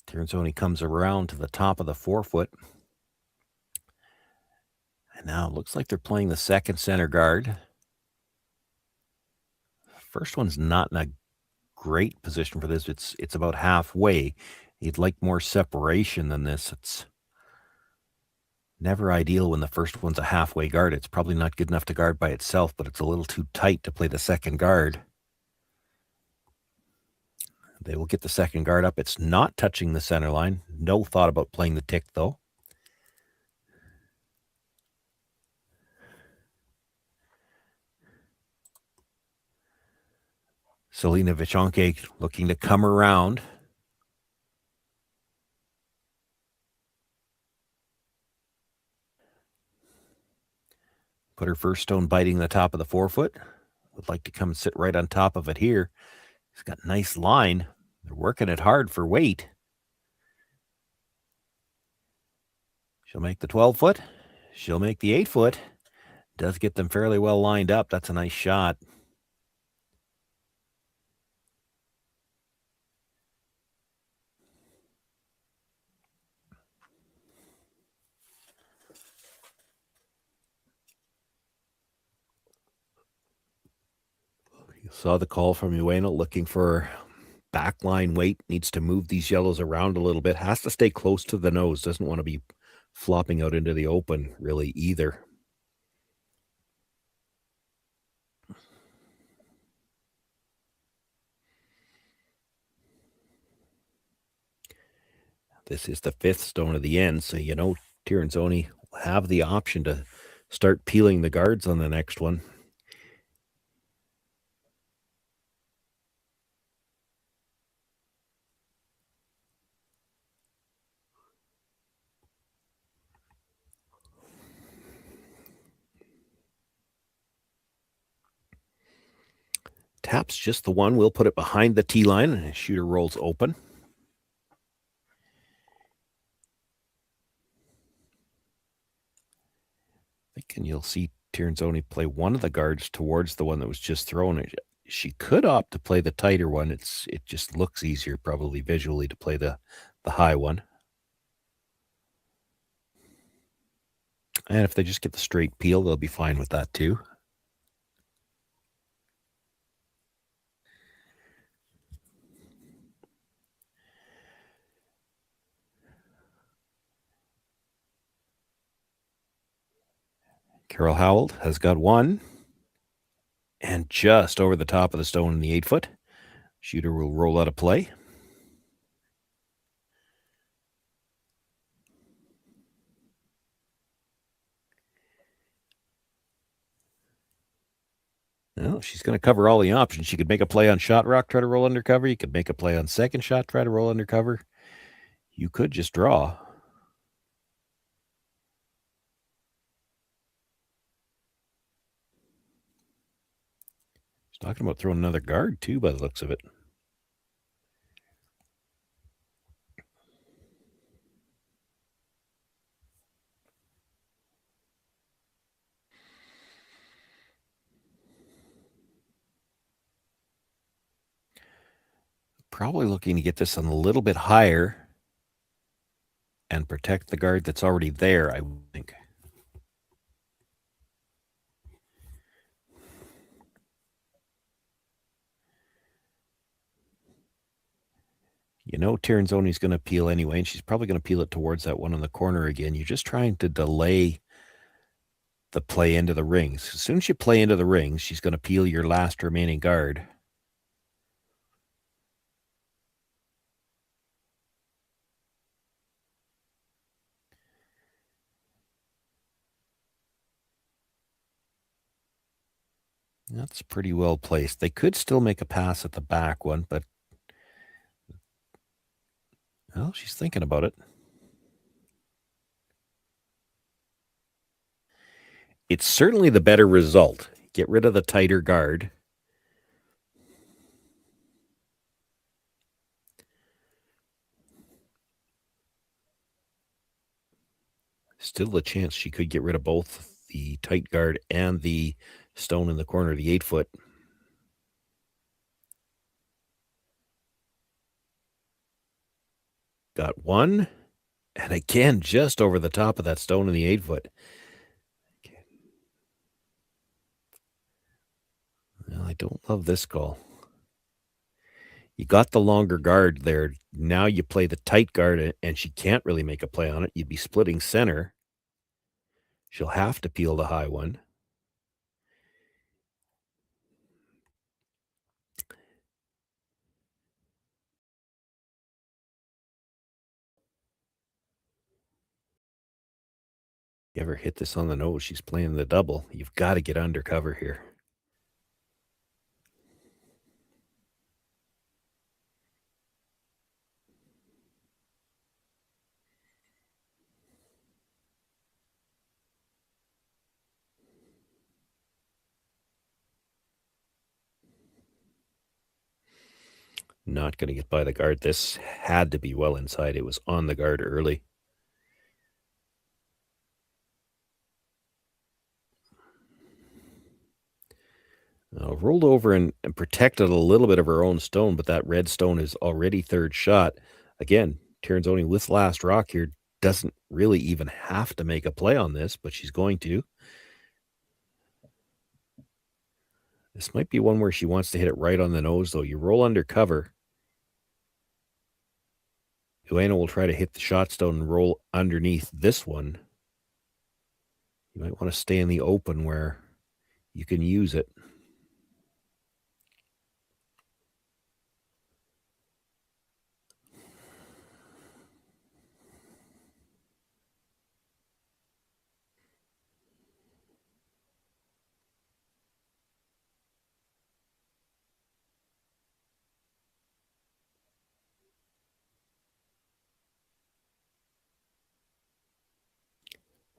[SPEAKER 9] Tirinzoni comes around to the top of the 4-foot. And now it looks like they're playing the second center guard. First one's not in a great position for this. It's about halfway. You'd like more separation than this. It's never ideal when the first one's a halfway guard. It's probably not good enough to guard by itself, but it's a little too tight to play the second guard. They will get the second guard up. It's not touching the center line. No thought about playing the tick, though. Selena Vichonke looking to come around. Put her first stone biting the top of the 4-foot. Would like to come and sit right on top of it here. He's got a nice line. They're working it hard for weight. She'll make the 12-foot. She'll make the 8-foot. Does get them fairly well lined up. That's a nice shot. You saw the call from Ueno looking for backline weight. Needs to move these yellows around a little bit. Has to stay close to the nose. Doesn't want to be flopping out into the open really either. This is the 5th stone of the end, so you know Tirinzoni will have the option to start peeling the guards on the next one. Taps just the one. We'll put it behind the tee line, and the shooter rolls open. And you'll see Tirinzoni play one of the guards towards the one that was just thrown. She could opt to play the tighter one. It just looks easier probably visually to play the high one. And if they just get the straight peel, they'll be fine with that too. Carol Howell has got one. And just over the top of the stone in the 8-foot. Shooter will roll out of play. Well, she's going to cover all the options. She could make a play on shot rock, try to roll undercover. You could make a play on second shot, try to roll undercover. You could just draw. She's talking about throwing another guard, too, by the looks of it. Probably looking to get this on a little bit higher and protect the guard that's already there, I think. You know Tirinzoni's going to peel anyway, and she's probably going to peel it towards that one in the corner again. You're just trying to delay the play into the rings. As soon as you play into the rings, she's going to peel your last remaining guard. That's pretty well placed. They could still make a pass at the back one, but well, she's thinking about it. It's certainly the better result. Get rid of the tighter guard. Still a chance she could get rid of both the tight guard and the stone in the corner, the 8-foot. Got one. And again, just over the top of that stone in the 8-foot. Well, I don't love this call. You got the longer guard there. Now you play the tight guard, and she can't really make a play on it. You'd be splitting center. She'll have to peel the high one. You ever hit this on the nose? She's playing the double. You've got to get undercover here. Not going to get by the guard. This had to be well inside. It was on the guard early. Rolled over and protected a little bit of her own stone, but that red stone is already third shot. Again, Tirinzoni with last rock here doesn't really even have to make a play on this, but she's going to. This might be one where she wants to hit it right on the nose, though. You roll under cover. Ueno will try to hit the shot stone and roll underneath this one. You might want to stay in the open where you can use it.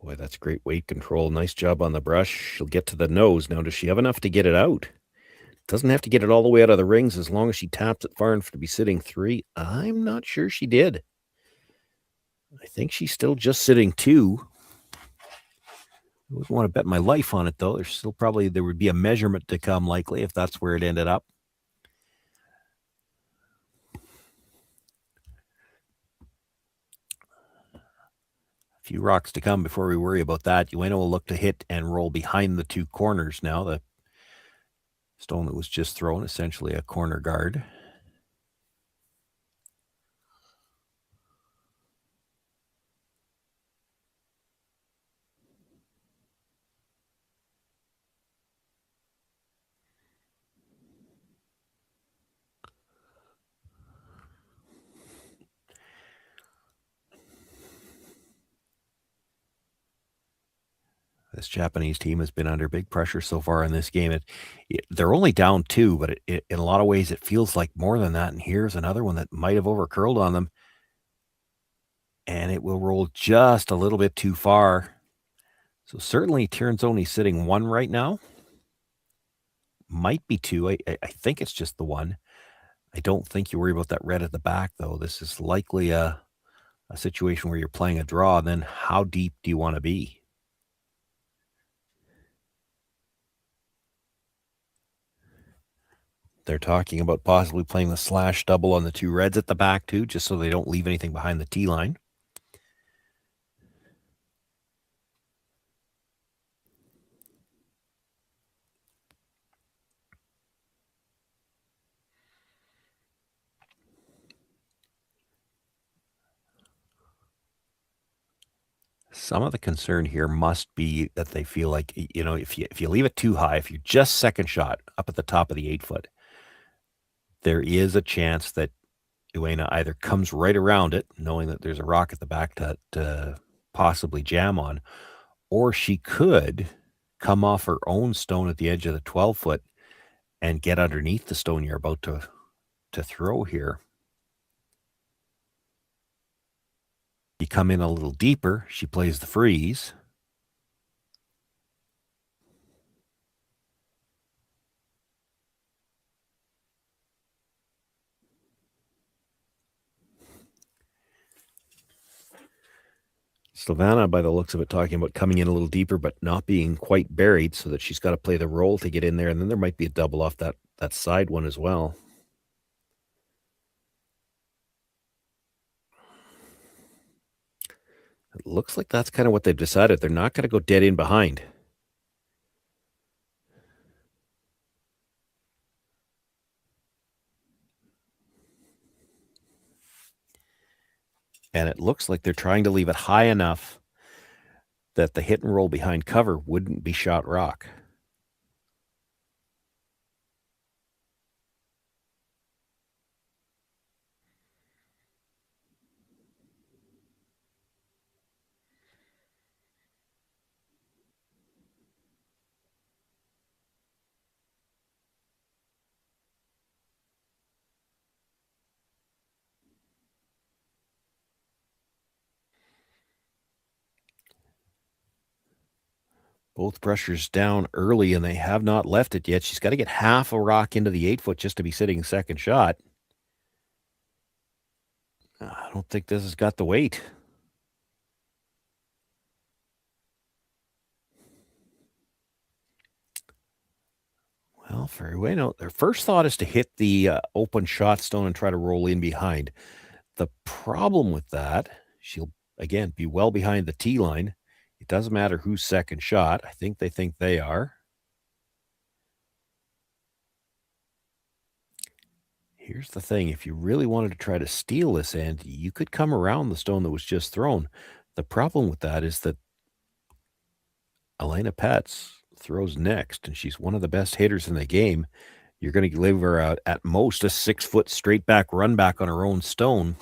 [SPEAKER 9] Boy, that's great weight control. Nice job on the brush. She'll get to the nose. Now, does she have enough to get it out? Doesn't have to get it all the way out of the rings as long as she taps it far enough to be sitting 3. I'm not sure she did. I think she's still just sitting 2. I wouldn't want to bet my life on it, though. There's still there would be a measurement to come, likely, if that's where it ended up. Few rocks to come before we worry about that. Ueno will look to hit and roll behind the 2 corners now. The stone that was just thrown, essentially a corner guard. This Japanese team has been under big pressure so far in this game. They're only down 2, but in a lot of ways it feels like more than that. And here's another one that might have overcurled on them. And it will roll just a little bit too far. So certainly Tirinzoni sitting 1 right now. Might be 2. I think it's just the 1. I don't think you worry about that red at the back, though. This is likely a situation where you're playing a draw. Then how deep do you want to be? They're talking about possibly playing the slash double on the 2 reds at the back, too, just so they don't leave anything behind the tee line. Some of the concern here must be that they feel like, if you leave it too high, if you're just second shot up at the top of the 8-foot, there is a chance that Ueno either comes right around it, knowing that there's a rock at the back to possibly jam on, or she could come off her own stone at the edge of the 12-foot and get underneath the stone you're about to throw here. You come in a little deeper, she plays the freeze. Silvana, by the looks of it, talking about coming in a little deeper, but not being quite buried, so that she's got to play the roll to get in there. And then there might be a double off that side one as well. It looks like that's kind of what they've decided. They're not going to go dead in behind. And it looks like they're trying to leave it high enough that the hit and roll behind cover wouldn't be shot rock. Both pressures down early, and they have not left it yet. She's got to get half a rock into the 8-foot just to be sitting second shot. I don't think this has got the weight. Well, for Ueno, their first thought is to hit the open shot stone and try to roll in behind. The problem with that, she'll, again, be well behind the tee line. It doesn't matter who's second shot. I think they are. Here's the thing. If you really wanted to try to steal this end, you could come around the stone that was just thrown. The problem with that is that Elena Petz throws next, and she's one of the best hitters in the game. You're going to give her at most a 6-foot straight back run back on her own stone.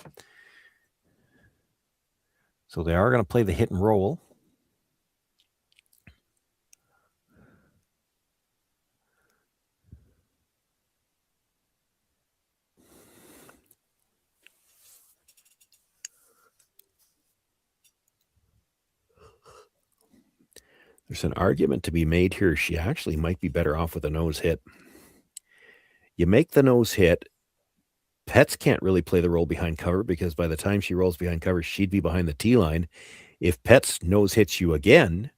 [SPEAKER 9] So they are going to play the hit and roll. There's an argument to be made here. She actually might be better off with a nose hit. You make the nose hit. Petz can't really play the roll behind cover because by the time she rolls behind cover, she'd be behind the tee line. If Petz nose hits you again,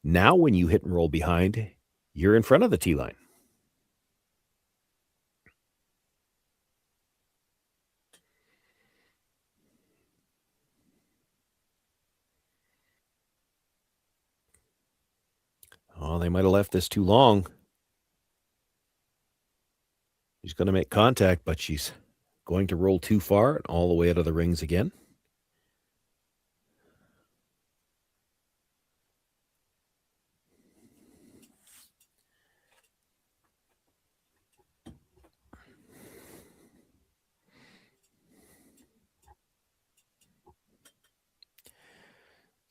[SPEAKER 9] now when you hit and roll behind, you're in front of the tee line. Oh, they might have left this too long. She's going to make contact, but she's going to roll too far and all the way out of the rings again.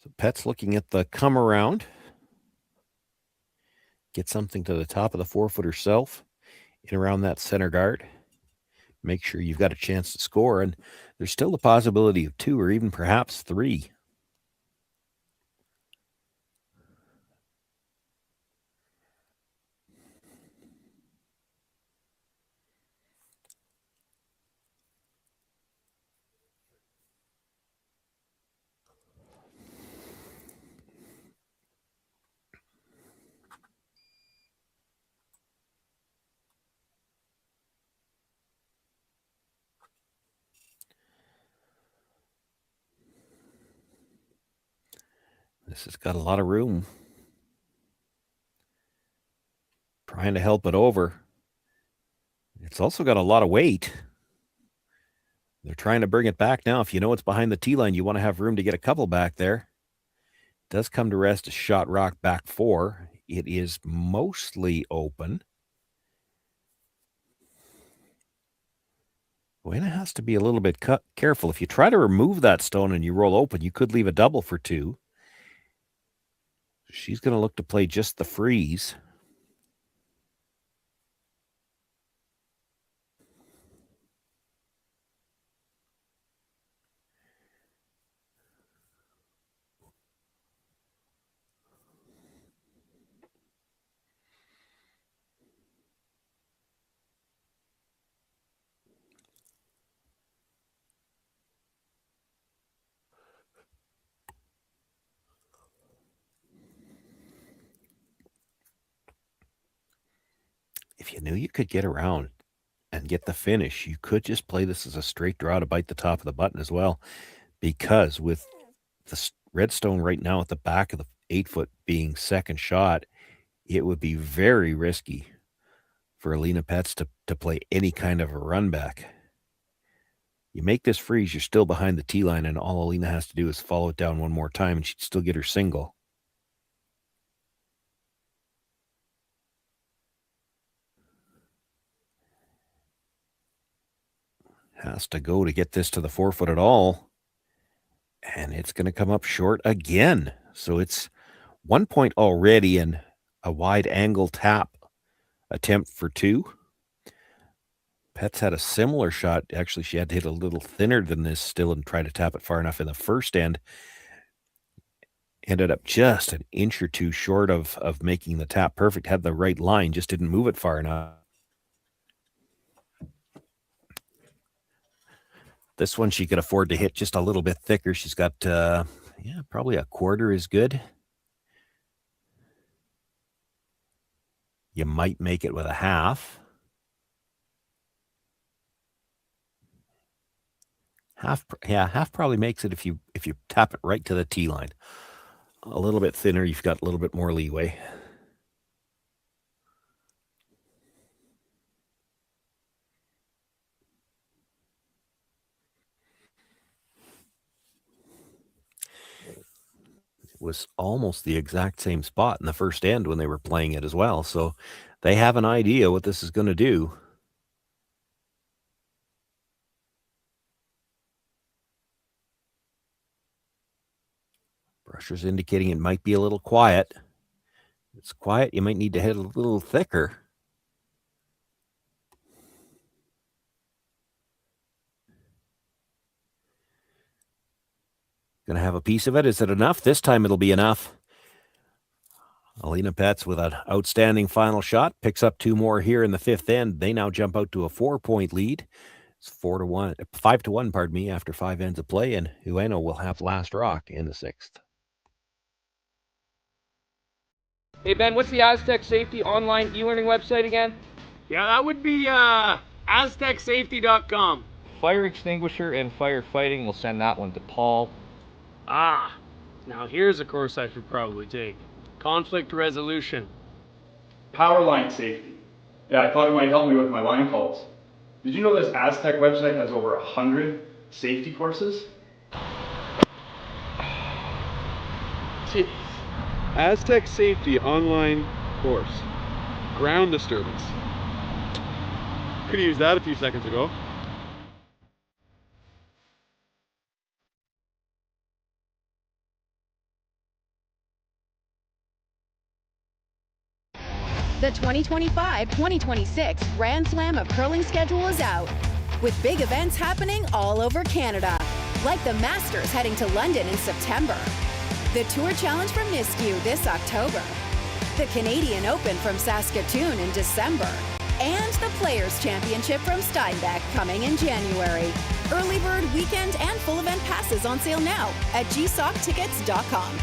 [SPEAKER 9] So Pet's looking at the come around. Get something to the top of the 4-foot herself, in around that center guard. Make sure you've got a chance to score, and there's still the possibility of 2 or even perhaps 3. This has got a lot of room. Trying to help it over. It's also got a lot of weight. They're trying to bring it back now. If you know it's behind the tee line, you want to have room to get a couple back there. Does come to rest a shot rock back 4. It is mostly open. Ueno has to be a little bit careful. If you try to remove that stone and you roll open, you could leave a double for 2. She's going to look to play just the freeze. If you knew you could get around and get the finish, you could just play this as a straight draw to bite the top of the button as well, because with the redstone right now at the back of the 8-foot being second shot, it would be very risky for Alina Pets to play any kind of a run back. You make this freeze, you're still behind the tee line, and all Alina has to do is follow it down one more time, and she'd still get her single. Has to go to get this to the 4-foot at all. And it's going to come up short again. So it's 1 point already and a wide angle tap attempt for 2. Pets had a similar shot. Actually, she had to hit a little thinner than this still and try to tap it far enough in the first end. Ended up just an inch or 2 short of making the tap perfect. Had the right line, just didn't move it far enough. This one she could afford to hit just a little bit thicker. She's got, probably a quarter is good. You might make it with a half. Half probably makes it if you tap it right to the tee line. A little bit thinner, you've got a little bit more leeway. Was almost the exact same spot in the first end when they were playing it as well. So they have an idea what this is going to do. Brusher's indicating it might be a little quiet. If it's quiet, you might need to hit a little thicker. Going to have a piece of it. Is it enough? This time it'll be enough. Alina Pets with an outstanding final shot. Picks up 2 more here in the 5th end. They now jump out to a 4-point lead. It's 5-1, pardon me, after 5 ends of play. And Ueno will have last rock in the 6th.
[SPEAKER 4] Hey Ben, what's the Aztec Safety online e-learning website again?
[SPEAKER 5] Yeah, that would be aztecsafety.com.
[SPEAKER 4] Fire extinguisher and firefighting, we'll send that one to Paul.
[SPEAKER 5] Now here's a course I should probably take. Conflict resolution.
[SPEAKER 6] Power line safety. Yeah, I thought it might help me with my line calls. Did you know this Aztec website has over 100 safety courses?
[SPEAKER 7] Jeez. Aztec Safety online course. Ground disturbance. Could have used that a few seconds ago.
[SPEAKER 8] The 2025-2026 Grand Slam of Curling schedule is out, with big events happening all over Canada, like the Masters heading to London in September, the Tour Challenge from Nisku this October, the Canadian Open from Saskatchewan in December, and the Players' Championship from Steinbeck coming in January. Early bird weekend and full event passes on sale now at gsoctickets.com.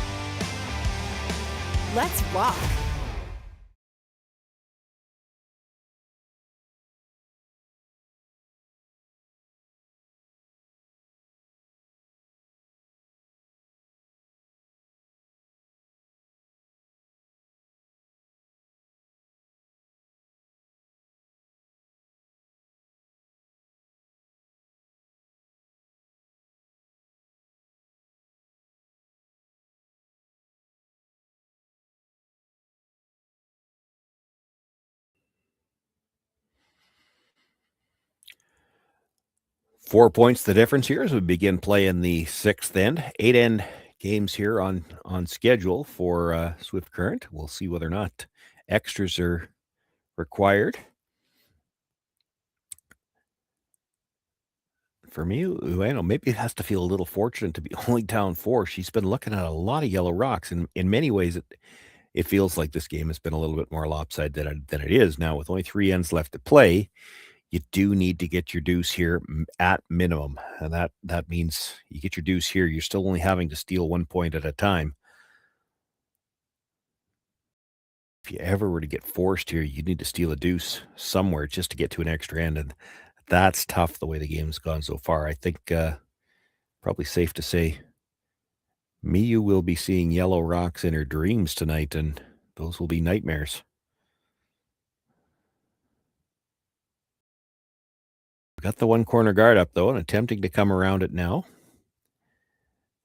[SPEAKER 8] Let's rock!
[SPEAKER 9] Four points the difference here as we begin play in the sixth end. 8 end games here on schedule for Swift Current. We'll see whether or not extras are required. For Miyu Ueno, maybe it has to feel a little fortunate to be only down 4. She's been looking at a lot of yellow rocks, and in many ways it feels like this game has been a little bit more lopsided than it is now. With only 3 ends left to play, you do need to get your deuce here at minimum, and that means you get your deuce here. You're still only having to steal 1 point at a time. If you ever were to get forced here, you need to steal a deuce somewhere just to get to an extra end, and that's tough the way the game's gone so far. I think probably safe to say Miyu will be seeing yellow rocks in her dreams tonight, and those will be nightmares. Got the one corner guard up, though, and attempting to come around it now.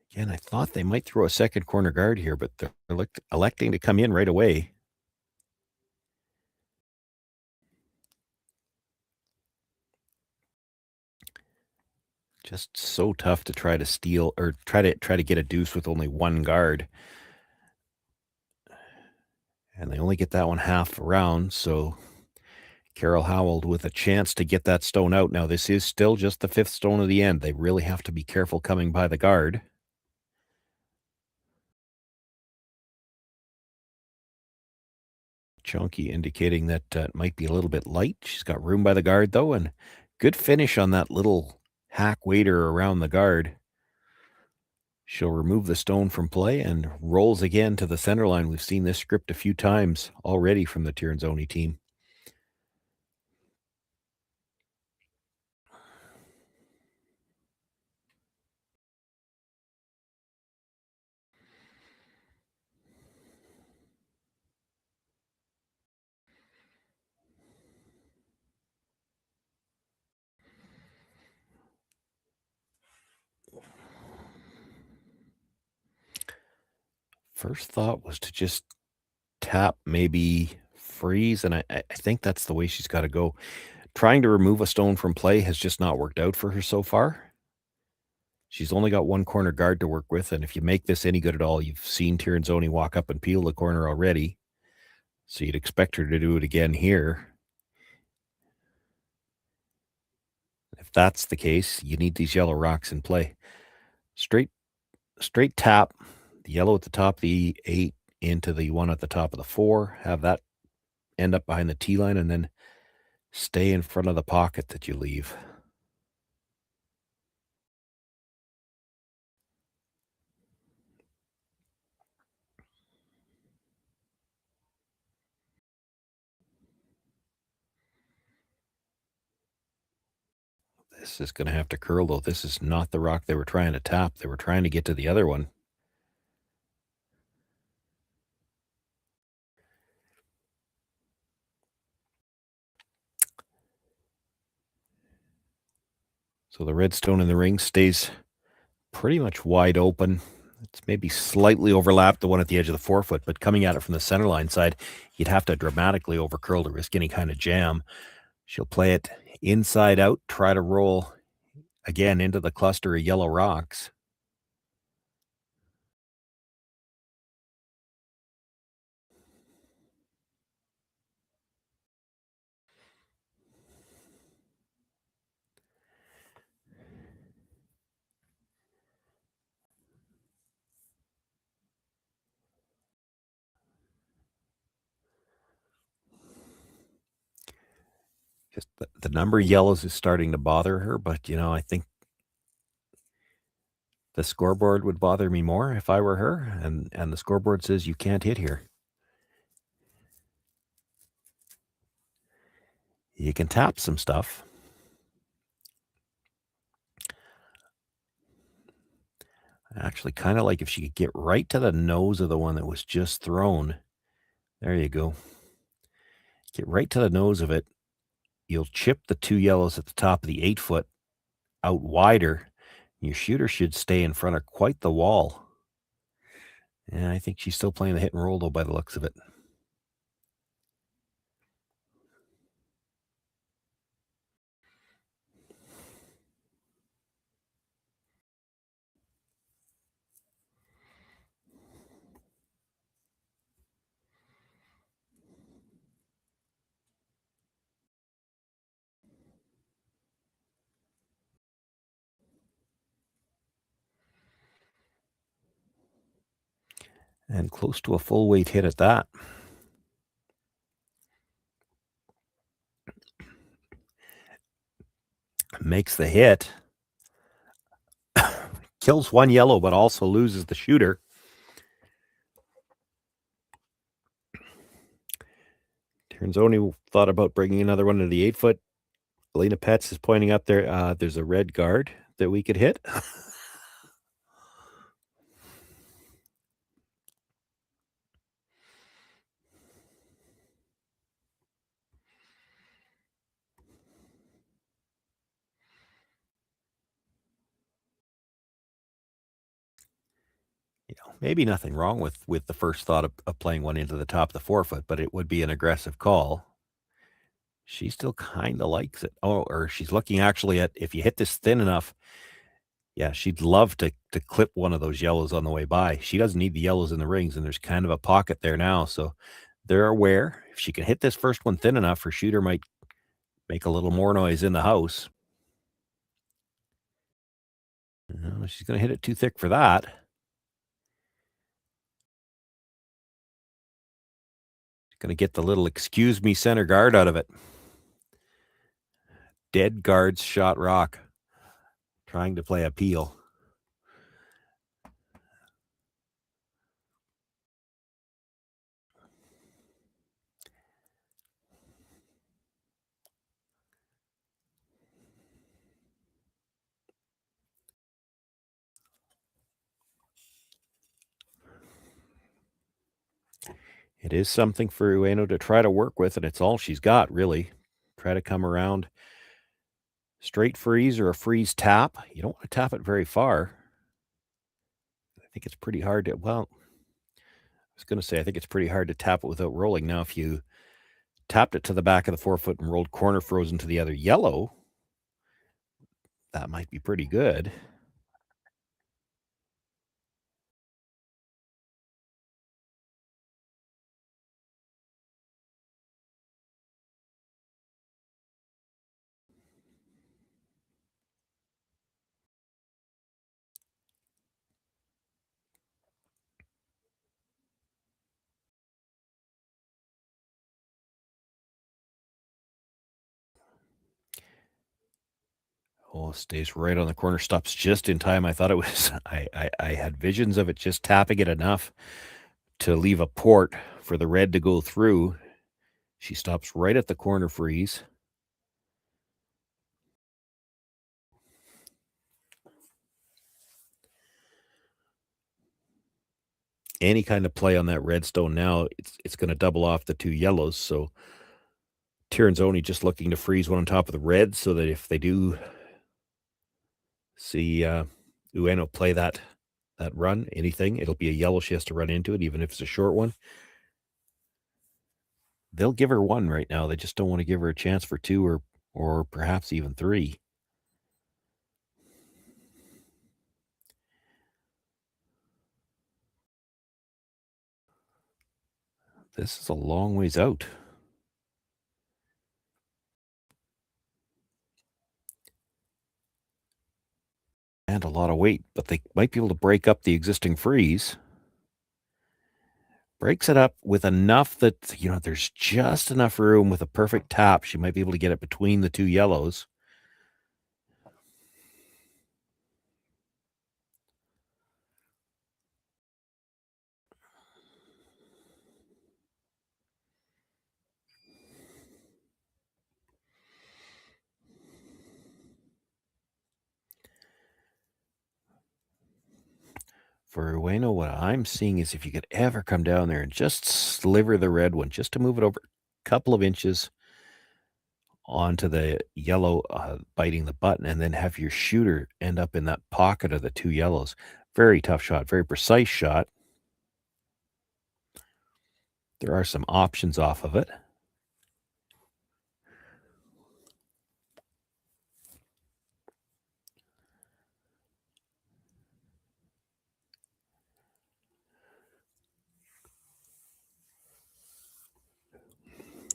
[SPEAKER 9] Again, I thought they might throw a second corner guard here, but they're electing to come in right away. Just so tough to try to steal or try to get a deuce with only one guard. And they only get that one half around, so Carol Howell with a chance to get that stone out. Now, this is still just the 5th stone of the end. They really have to be careful coming by the guard. Chunky indicating that it might be a little bit light. She's got room by the guard, though, and good finish on that little hack waiter around the guard. She'll remove the stone from play and rolls again to the center line. We've seen this script a few times already from the Tirinzoni team. First thought was to just tap, maybe freeze, and I think that's the way she's got to go. Trying to remove a stone from play has just not worked out for her so far. She's only got one corner guard to work with, and if you make this any good at all, you've seen Tirinzoni walk up and peel the corner already, so you'd expect her to do it again here. If that's the case, you need these yellow rocks in play. Straight tap, the yellow at the top of the 8 into the one at the top of the 4, have that end up behind the T line, and then stay in front of the pocket that you leave. This is going to have to curl, though. This is not the rock they were trying to tap. They were trying to get to the other one. So the red stone in the ring stays pretty much wide open. It's maybe slightly overlapped the one at the edge of the 4-foot, but coming at it from the center line side, you'd have to dramatically overcurl to risk any kind of jam. She'll play it inside out, try to roll again into the cluster of yellow rocks. The number of yellows is starting to bother her, but I think the scoreboard would bother me more if I were her, and the scoreboard says you can't hit here. You can tap some stuff. I actually kind of like if she could get right to the nose of the one that was just thrown. There you go. Get right to the nose of it. You'll chip the 2 yellows at the top of the 8-foot out wider. Your shooter should stay in front of quite the wall. And I think she's still playing the hit and roll, though, by the looks of it. And close to a full weight hit at that. Makes the hit. Kills 1 yellow, but also loses the shooter. Tirinzoni thought about bringing another one to the 8-foot. Elena Petz is pointing up there. There's a red guard that we could hit. Maybe nothing wrong with the first thought of playing one into the top of the 4-foot, but it would be an aggressive call. She still kind of likes it. Oh, or she's looking actually at if you hit this thin enough. Yeah, she'd love to clip one of those yellows on the way by. She doesn't need the yellows in the rings, and there's kind of a pocket there now. So they're aware. If she can hit this first one thin enough, her shooter might make a little more noise in the house. No, she's going to hit it too thick for that. Going to get the little excuse me center guard out of it. Dead guards shot rock. Trying to play a peel. It is something for Ueno to try to work with, and it's all she's got, really. Try to come around. Straight freeze or a freeze tap. You don't want to tap it very far. I think it's pretty hard to, I was going to say, I think it's pretty hard to tap it without rolling. Now, if you tapped it to the back of the 4-foot and rolled corner frozen to the other yellow, that might be pretty good. Oh, stays right on the corner, stops just in time. I thought it was, I had visions of it just tapping it enough to leave a port for the red to go through. She stops right at the corner freeze. Any kind of play on that redstone now, it's going to double off the 2 yellows. So Tirinzoni just looking to freeze one on top of the red so that if they do see Ueno play that run, anything, it'll be a yellow she has to run into it, even if it's a short one. They'll give her 1 right now. They just don't want to give her a chance for 2 or perhaps even 3. This is a long ways out. And a lot of weight, but they might be able to break up the existing freeze. Breaks it up with enough that, there's just enough room with a perfect tap. She might be able to get it between the two yellows. For Ueno, what I'm seeing is if you could ever come down there and just sliver the red one, just to move it over a couple of inches onto the yellow, biting the button, and then have your shooter end up in that pocket of the two yellows. Very tough shot, very precise shot. There are some options off of it.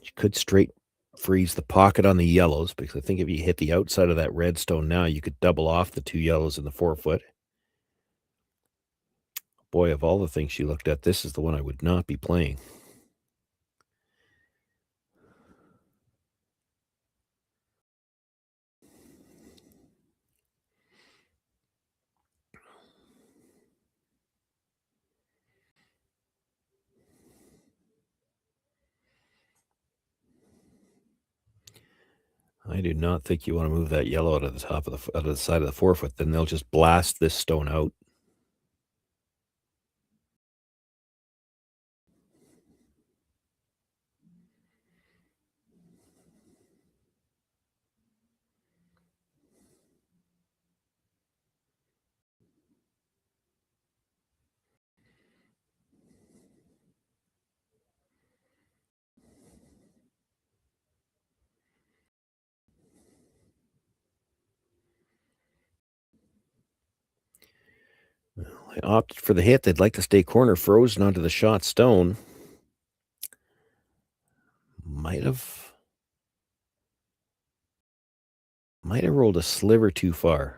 [SPEAKER 9] You could straight freeze the pocket on the yellows, because I think if you hit the outside of that red stone now, you could double off the two yellows in the 4-foot. Boy, of all the things she looked at, this is the one I would not be playing. I do not think you want to move that yellow out of the top of out of the side of the 4-foot. Then they'll just blast this stone out. I opted for the hit. They'd like to stay corner frozen onto the shot stone. Might have rolled a sliver too far.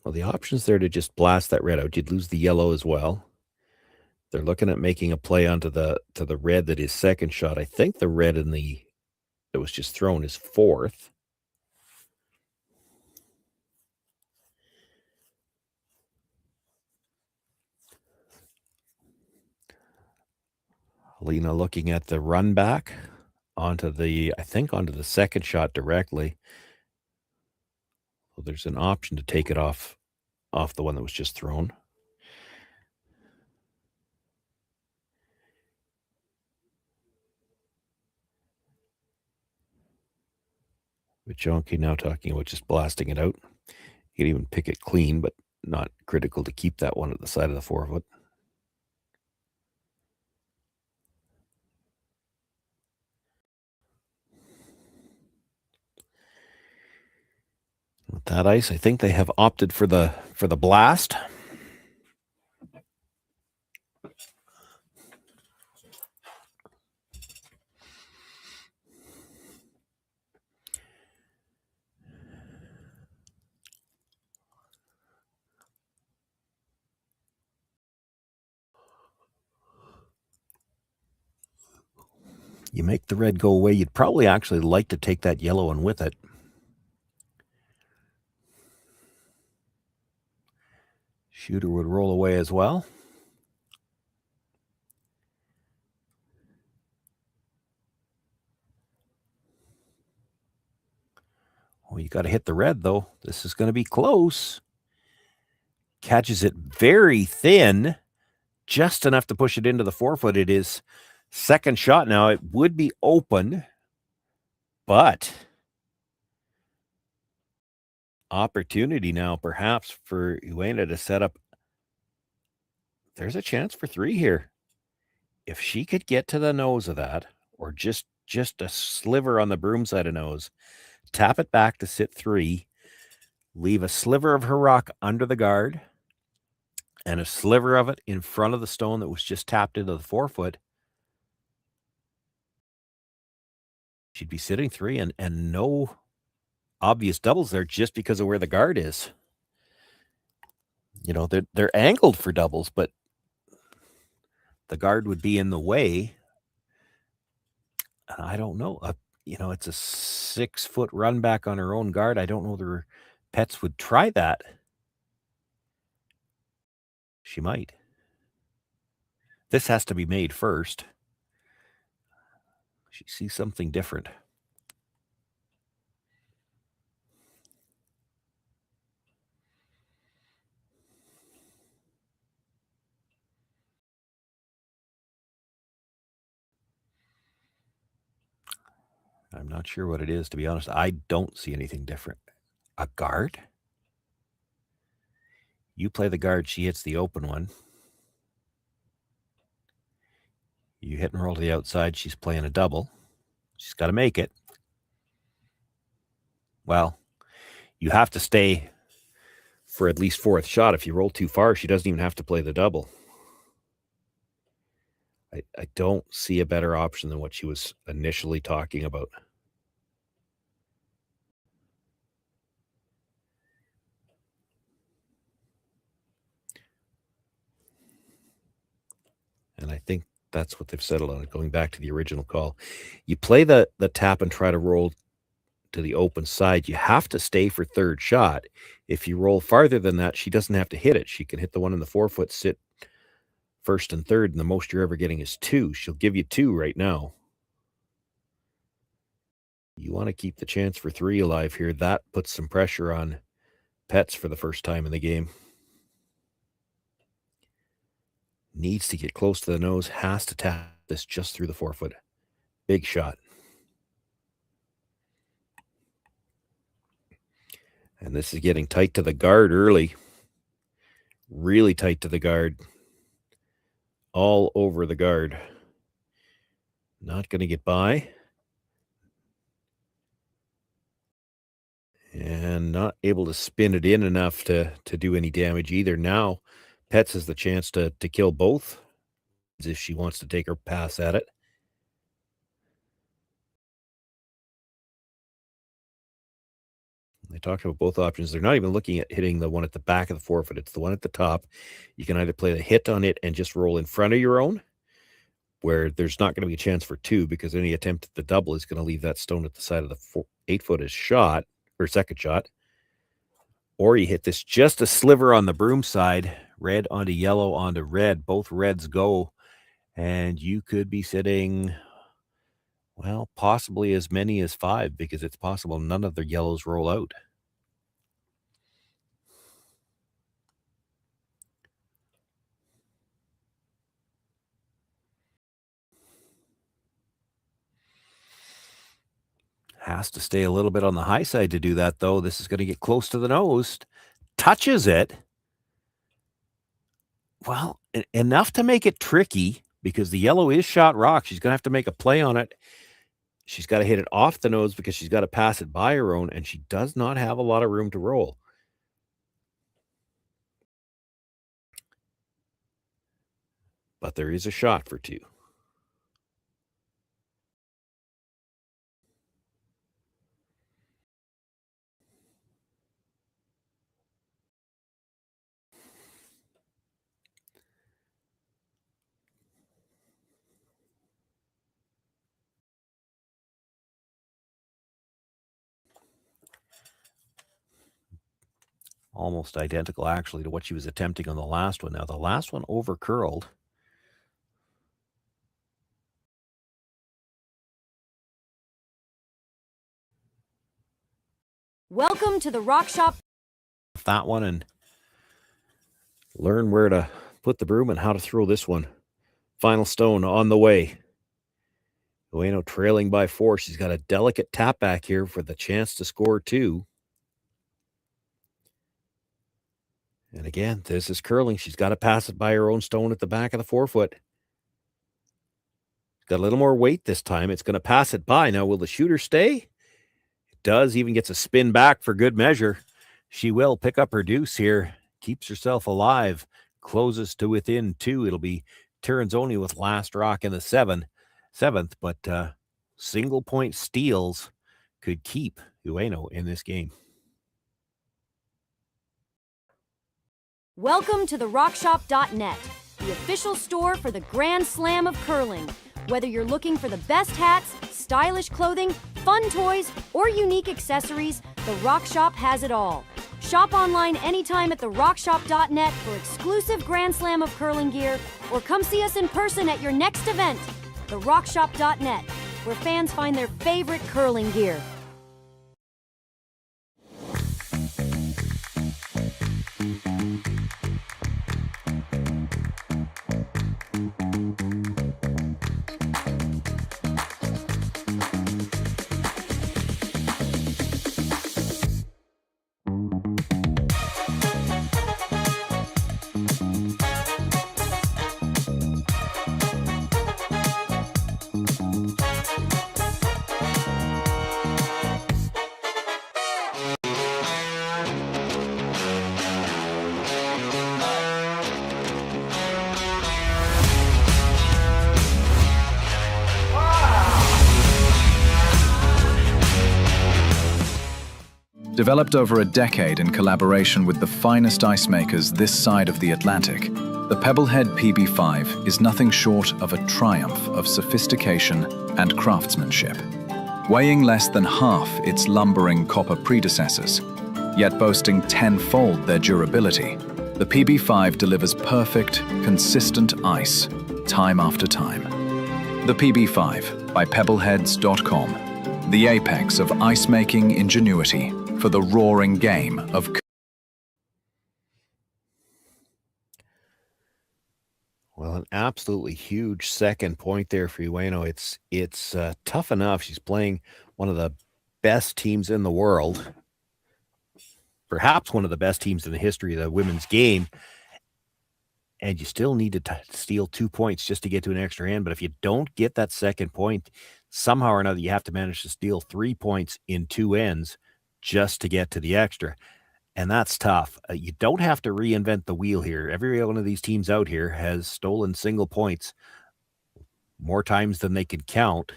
[SPEAKER 9] Well, the option's there to just blast that red out. You'd lose the yellow as well. They're looking at making a play onto the red that is second shot. I think the red that was just thrown is fourth. Lena looking at the run back onto the second shot directly. Well, there's an option to take it off the one that was just thrown. But Jonke now talking about just blasting it out. You can even pick it clean, but not critical to keep that one at the side of the 4-foot. With that ice, I think they have opted for the blast. You make the red go away. You'd probably actually like to take that yellow one with it. Shooter would roll away as well. Well, you got to hit the red, though. This is going to be close. Catches it very thin, just enough to push it into the 4-foot. It is second shot now. It would be open, but opportunity now perhaps for Ueno to set up. There's a chance for 3 here. If she could get to the nose of that, or just a sliver on the broom side of nose, tap it back to sit 3, leave a sliver of her rock under the guard, and a sliver of it in front of the stone that was just tapped into the 4-foot, she'd be sitting 3 and no obvious doubles there just because of where the guard is. You know, they're angled for doubles, but the guard would be in the way. I don't know. You know, it's a 6-foot run back on her own guard. I don't know their pets would try that. She might. This has to be made first. She sees something different. I'm not sure what it is, to be honest. I don't see anything different. A guard? You play the guard, she hits the open one. You hit and roll to the outside, she's playing a double. She's got to make it. Well, you have to stay for at least fourth shot. If you roll too far, she doesn't even have to play the double. I don't see a better option than what she was initially talking about. And I think that's what they've settled on, going back to the original call. You play the tap and try to roll to the open side. You have to stay for third shot. If you roll farther than that, she doesn't have to hit it. She can hit the one in the 4-foot, sit first and third, and the most you're ever getting is 2. She'll give you 2 right now. You want to keep the chance for 3 alive here. That puts some pressure on Pets for the first time in the game. Needs to get close to the nose, has to tap this just through the 4-foot. Big shot. And this is getting tight to the guard early. Really tight to the guard. All over the guard. Not going to get by. And not able to spin it in enough to do any damage either. Now, Pets has the chance to kill both if she wants to take her pass at it. They talked about both options. They're not even looking at hitting the one at the back of the 4-foot. It's the one at the top. You can either play the hit on it and just roll in front of your own, where there's not going to be a chance for 2 because any attempt at the double is going to leave that stone at the side of the 8-foot as shot, or second shot. Or you hit this just a sliver on the broom side, red onto yellow onto red. Both reds go, and you could be sitting, well, possibly as many as 5, because it's possible none of the yellows roll out. Has to stay a little bit on the high side to do that, though. This is going to get close to the nose. Touches it. Well, enough to make it tricky, because the yellow is shot rock. She's going to have to make a play on it. She's got to hit it off the nose because she's got to pass it by her own, and she does not have a lot of room to roll. But there is a shot for 2. Almost identical, actually, to what she was attempting on the last one. Now, the last one over curled.
[SPEAKER 3] Welcome to the Rock Shop.
[SPEAKER 9] That one, and learn where to put the broom and how to throw this one. Final stone on the way. Ueno trailing by 4. She's got a delicate tap back here for the chance to score 2. And again, this is curling. She's got to pass it by her own stone at the back of the 4-foot. Got a little more weight this time. It's going to pass it by. Now, will the shooter stay? It does. Even gets a spin back for good measure. She will pick up her deuce here. Keeps herself alive. Closes to within 2. It'll be Tirinzoni with last rock in the 7th. But single point steals could keep Ueno in this game.
[SPEAKER 3] Welcome to the RockShop.net, the official store for the Grand Slam of curling. Whether you're looking for the best hats, stylish clothing, fun toys, or unique accessories, the Rock Shop has it all. Shop online anytime at the RockShop.net for exclusive Grand Slam of curling gear, or come see us in person at your next event. The RockShop.net, where fans find their favorite curling gear.
[SPEAKER 10] Developed over a decade in collaboration with the finest ice makers this side of the Atlantic, the Pebblehead PB5 is nothing short of a triumph of sophistication and craftsmanship. Weighing less than half its lumbering copper predecessors, yet boasting tenfold their durability, the PB5 delivers perfect, consistent ice, time after time. The PB5 by Pebbleheads.com, the apex of ice-making ingenuity for the roaring game of.
[SPEAKER 9] Well, an absolutely huge second point there for Ueno. It's tough enough. She's playing one of the best teams in the world, perhaps one of the best teams in the history of the women's game, and you still need to steal 2 points just to get to an extra end. But if you don't get that second point, somehow or another, you have to manage to steal 3 points in 2 ends just to get to the extra. And that's tough. You don't have to reinvent the wheel here. Every one of these teams out here has stolen single points more times than they could count.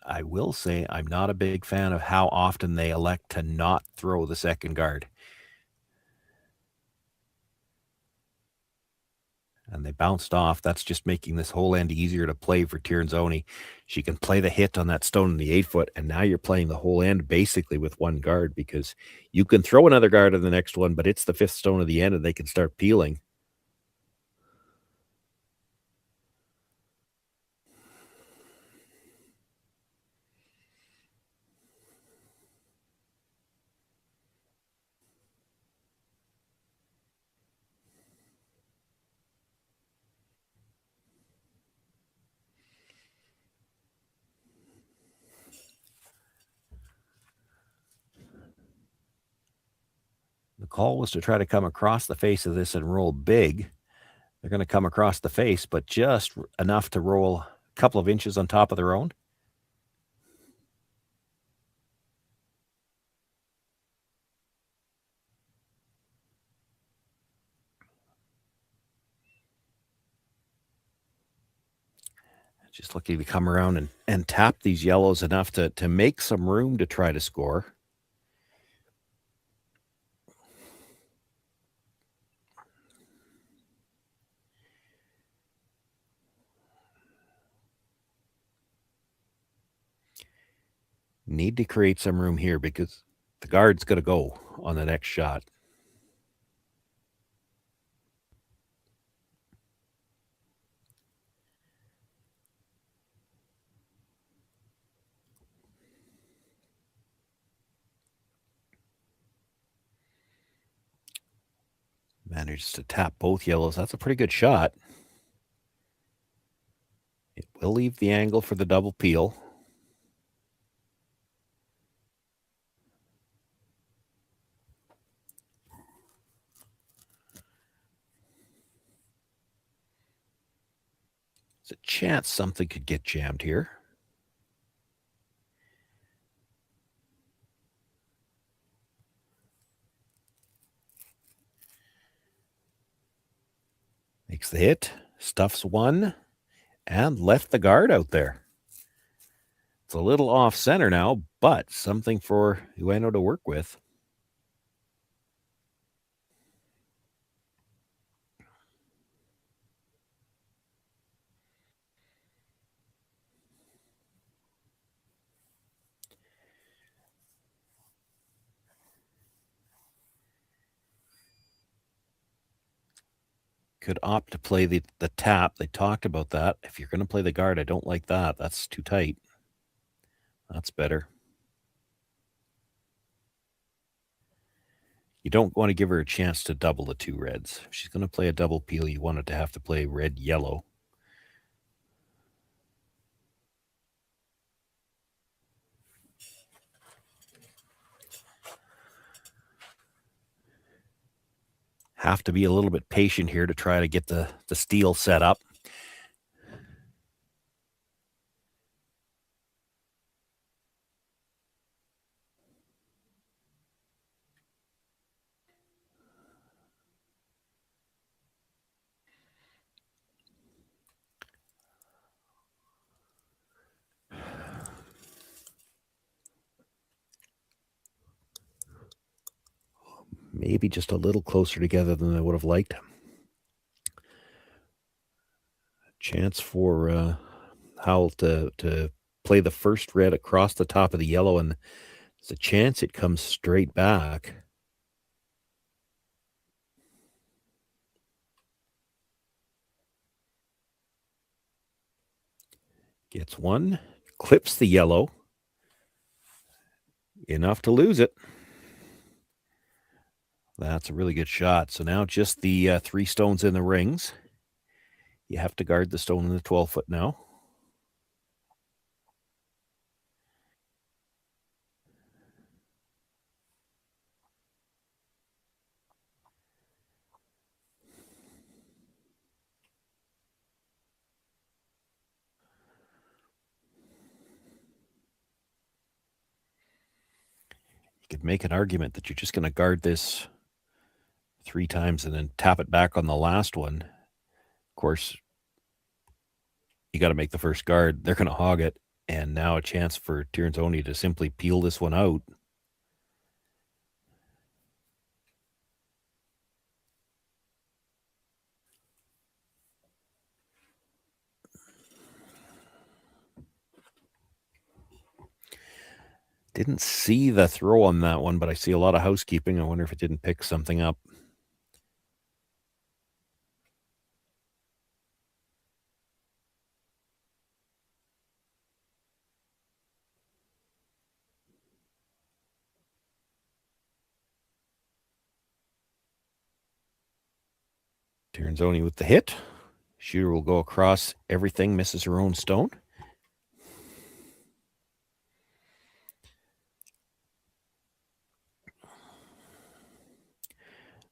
[SPEAKER 9] I will say I'm not a big fan of how often they elect to not throw the second guard. And they bounced off. That's just making this whole end easier to play for Tirinzoni. She can play the hit on that stone in the 8-foot, and now you're playing the whole end basically with one guard, because you can throw another guard on the next one, but it's the 5th stone of the end, and they can start peeling. The call was to try to come across the face of this and roll big. They're going to come across the face, but just enough to roll a couple of inches on top of their own. Just looking to come around and tap these yellows enough to make some room to try to score. Need to create some room here because the guard's going to go on the next shot. Manages to tap both yellows. That's a pretty good shot. It will leave the angle for the double peel. There's a chance something could get jammed here. Makes the hit, stuffs one, and left the guard out there. It's a little off center now, but something for Ueno to work with. Could opt to play the tap. They talked about that. If you're going to play the guard, I don't like that. That's too tight. That's better. You don't want to give her a chance to double the two reds. If she's going to play a double peel, you want it to have to play red-yellow. Have to be a little bit patient here to try to get the steel set up. Maybe just a little closer together than I would have liked. Chance for Howell to play the first red across the top of the yellow, and there's a chance it comes straight back. Gets one, clips the yellow. Enough to lose it. That's a really good shot. So now just the 3 stones in the rings. You have to guard the stone in the 12-foot now. You could make an argument that you're just going to guard this 3 times and then tap it back on the last one. Of course, you got to make the first guard. They're going to hog it. And now a chance for Tirinzoni to simply peel this one out. Didn't see the throw on that one, but I see a lot of housekeeping. I wonder if it didn't pick something up. Tirinzoni with the hit. Shooter will go across everything, misses her own stone.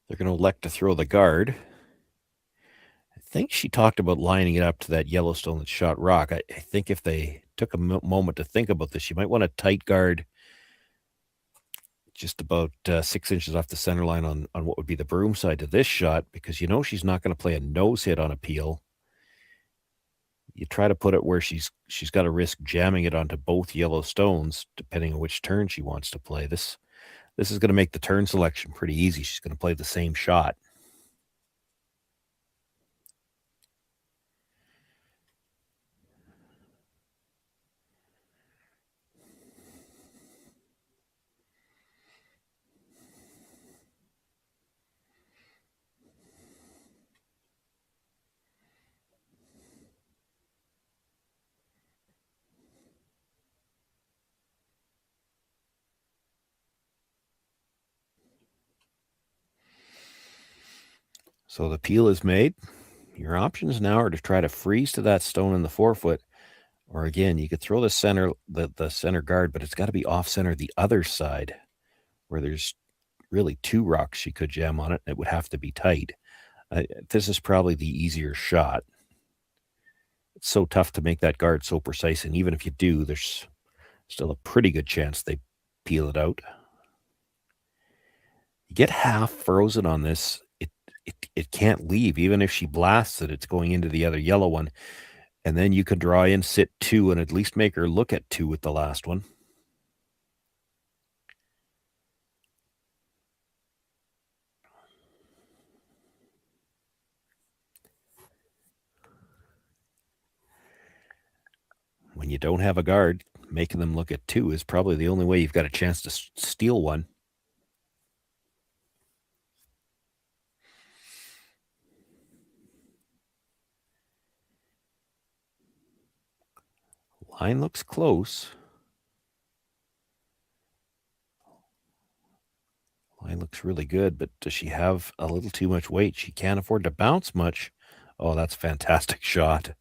[SPEAKER 9] They're going to elect to throw the guard. I think she talked about lining it up to that Yellowstone that shot rock. I think if they took a moment to think about this, you might want a tight guard just about 6 inches off the center line on what would be the broom side to this shot, because you know she's not going to play a nose hit on a peel. You try to put it where she's got to risk jamming it onto both yellow stones, depending on which turn she wants to play. This is going to make the turn selection pretty easy. She's going to play the same shot. So the peel is made. Your options now are to try to freeze to that stone in the 4-foot, or again, you could throw the center guard, but it's got to be off center the other side, where there's really 2 rocks she could jam on it. It would have to be tight. This is probably the easier shot. It's so tough to make that guard so precise, and even if you do, there's still a pretty good chance they peel it out. You get half frozen on this. It can't leave. Even if she blasts it, it's going into the other yellow one. And then you could draw in, sit 2, and at least make her look at 2 with the last one. and you don't have a guard, making them look at 2 is probably the only way you've got a chance to steal one. Line looks close. Line looks really good, but does she have a little too much weight? She can't afford to bounce much. Oh, that's a fantastic shot.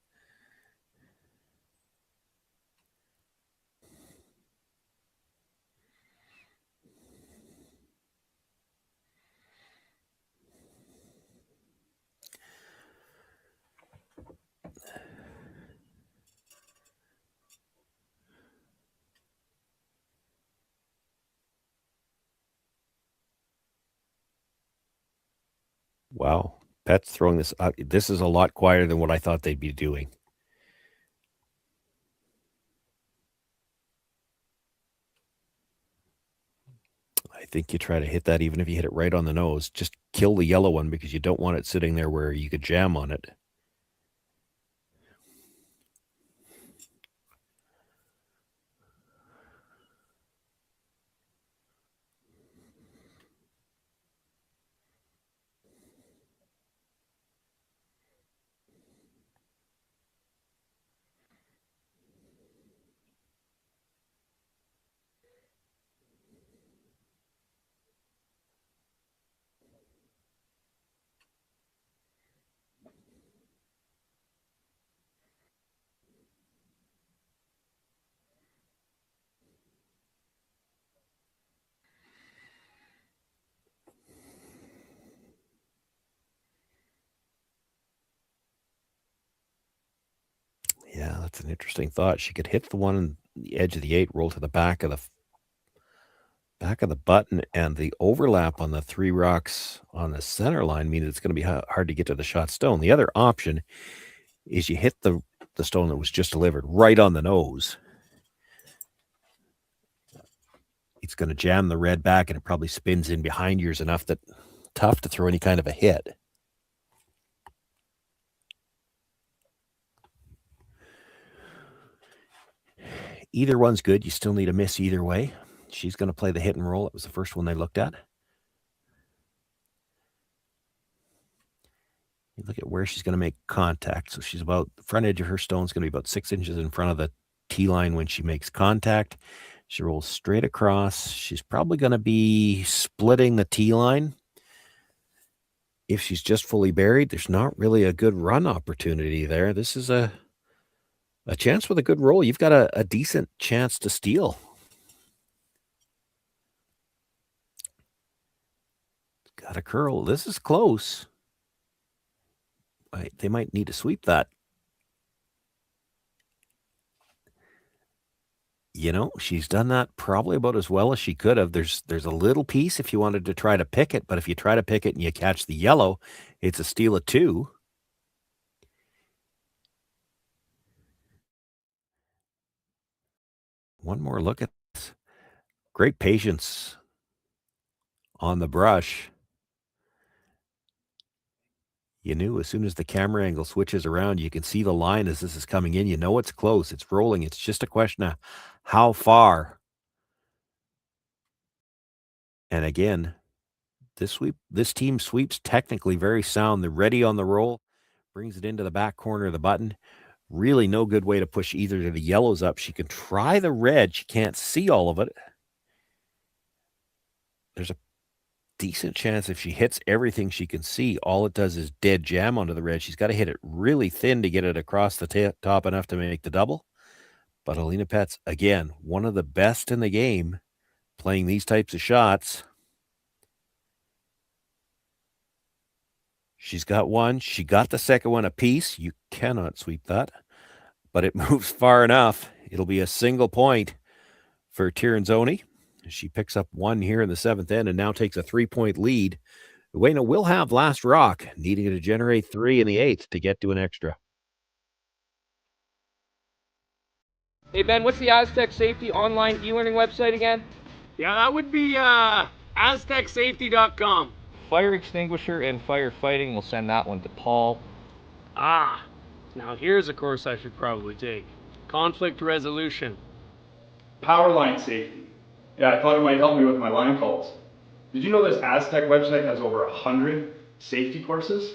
[SPEAKER 9] Wow. Pet's throwing this. This is a lot quieter than what I thought they'd be doing. I think you try to hit that even if you hit it right on the nose. Just kill the yellow one because you don't want it sitting there where you could jam on it. Yeah, that's an interesting thought. She could hit the one on the edge of the 8, roll to the back of the button, and the overlap on the 3 rocks on the center line means it's going to be hard to get to the shot stone. The other option is you hit the stone that was just delivered right on the nose. It's going to jam the red back, and it probably spins in behind yours enough that tough to throw any kind of a hit. Either one's good. You still need a miss either way. She's going to play the hit and roll. It was the first one they looked at. You look at where she's going to make contact. So she's about, the front edge of her stone is going to be about 6 inches in front of the tee line when she makes contact. She rolls straight across. She's probably going to be splitting the tee line. If she's just fully buried, there's not really a good run opportunity there. This is a chance with a good roll. You've got a decent chance to steal. Got a curl. This is close. They might need to sweep that. You know, she's done that probably about as well as she could have. There's a little piece if you wanted to try to pick it, but if you try to pick it and you catch the yellow, it's a steal of 2. One more look at this. Great patience on the brush. You knew as soon as the camera angle switches around, you can see the line as this is coming in. You know it's close. It's rolling. It's just a question of how far. And again, this team sweeps technically very sound. They're ready on the roll. Brings it into the back corner of the button. Really no good way to push either of the yellows up. She can try the red. She can't see all of it. There's a decent chance if she hits everything she can see, all it does is dead jam onto the red. She's got to hit it really thin to get it across the top enough to make the double. But Alina Pet's, again, one of the best in the game playing these types of shots. She's got one. She got the second one apiece. You cannot sweep that. But it moves far enough. It'll be a single point for Tirinzoni. She picks up 1 here in the 7th end and now takes a 3-point lead. Ueno will have last rock, needing to generate 3 in the 8th to get to an extra.
[SPEAKER 4] Hey, Ben, what's the Aztec Safety online e-learning website again?
[SPEAKER 5] Yeah, that would be aztecsafety.com.
[SPEAKER 4] Fire extinguisher and firefighting. We'll send that one to Paul.
[SPEAKER 5] Now here's a course I should probably take. Conflict resolution.
[SPEAKER 6] Power line safety. Yeah, I thought it might help me with my line calls. Did you know this Aztec website has over 100 safety courses?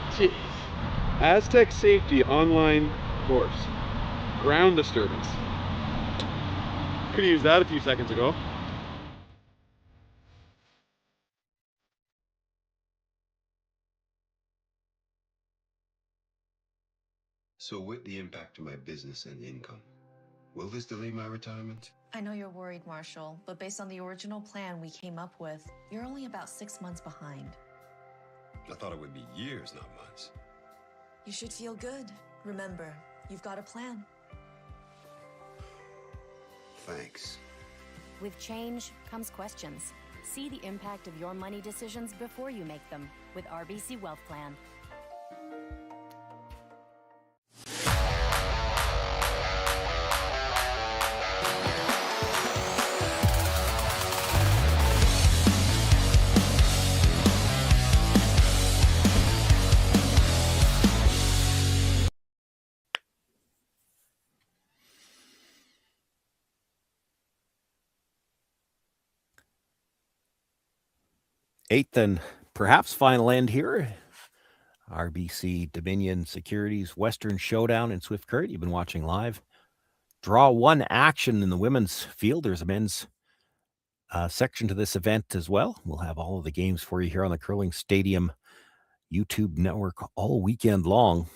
[SPEAKER 7] Jeez. Aztec Safety online course. Ground disturbance. Could have used that a few seconds ago.
[SPEAKER 1] So with the impact to my business and income, will this delay my retirement?
[SPEAKER 2] I know you're worried, Marshall, but based on the original plan we came up with, you're only about 6 months behind.
[SPEAKER 1] I thought it would be years, not months.
[SPEAKER 2] You should feel good. Remember, you've got a plan.
[SPEAKER 1] Thanks.
[SPEAKER 3] With change comes questions. See the impact of your money decisions before you make them with RBC Wealth Plan.
[SPEAKER 9] Eighth and perhaps final end here. RBC Dominion Securities Western Showdown in Swift Current. You've been watching live. Draw one action in the women's field. There's a men's section to this event as well. We'll have all of the games for you here on the Curling Stadium YouTube network all weekend long.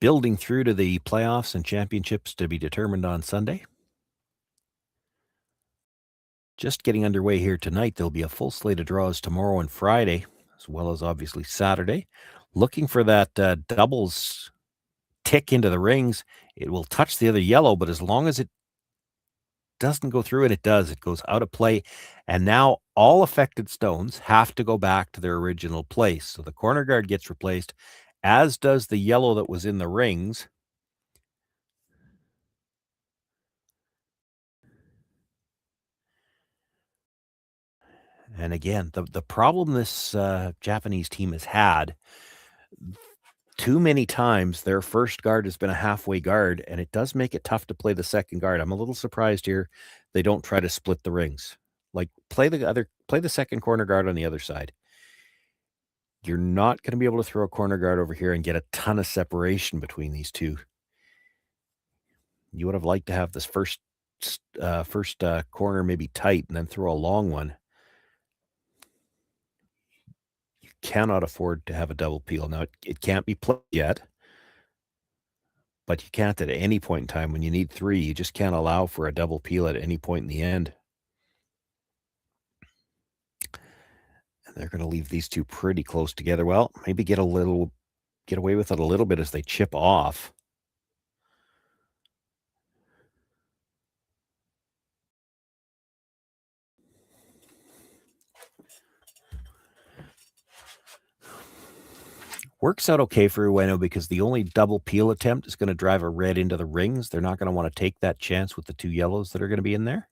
[SPEAKER 9] Building through to the playoffs and championships to be determined on Sunday. Just getting underway here tonight. There'll be a full slate of draws tomorrow and Friday, as well as obviously Saturday. Looking for that doubles tick into the rings. It will touch the other yellow, but as long as it doesn't go through, and it does, it goes out of play. And now all affected stones have to go back to their original place. So the corner guard gets replaced, as does the yellow that was in the rings. And again, the problem this Japanese team has had, too many times their first guard has been a halfway guard, and it does make it tough to play the second guard. I'm a little surprised here they don't try to split the rings. Like play the second corner guard on the other side. You're not going to be able to throw a corner guard over here and get a ton of separation between these two. You would have liked to have this first corner maybe tight and then throw a long one. Cannot afford to have a double peel. Now, it can't be played yet, but you can't at any point in time. When you need three, you just can't allow for a double peel at any point in the end. And they're going to leave these two pretty close together. Well, maybe get away with it a little bit as they chip off. Works out okay for Ueno because the only double peel attempt is going to drive a red into the rings. They're not going to want to take that chance with the two yellows that are going to be in there.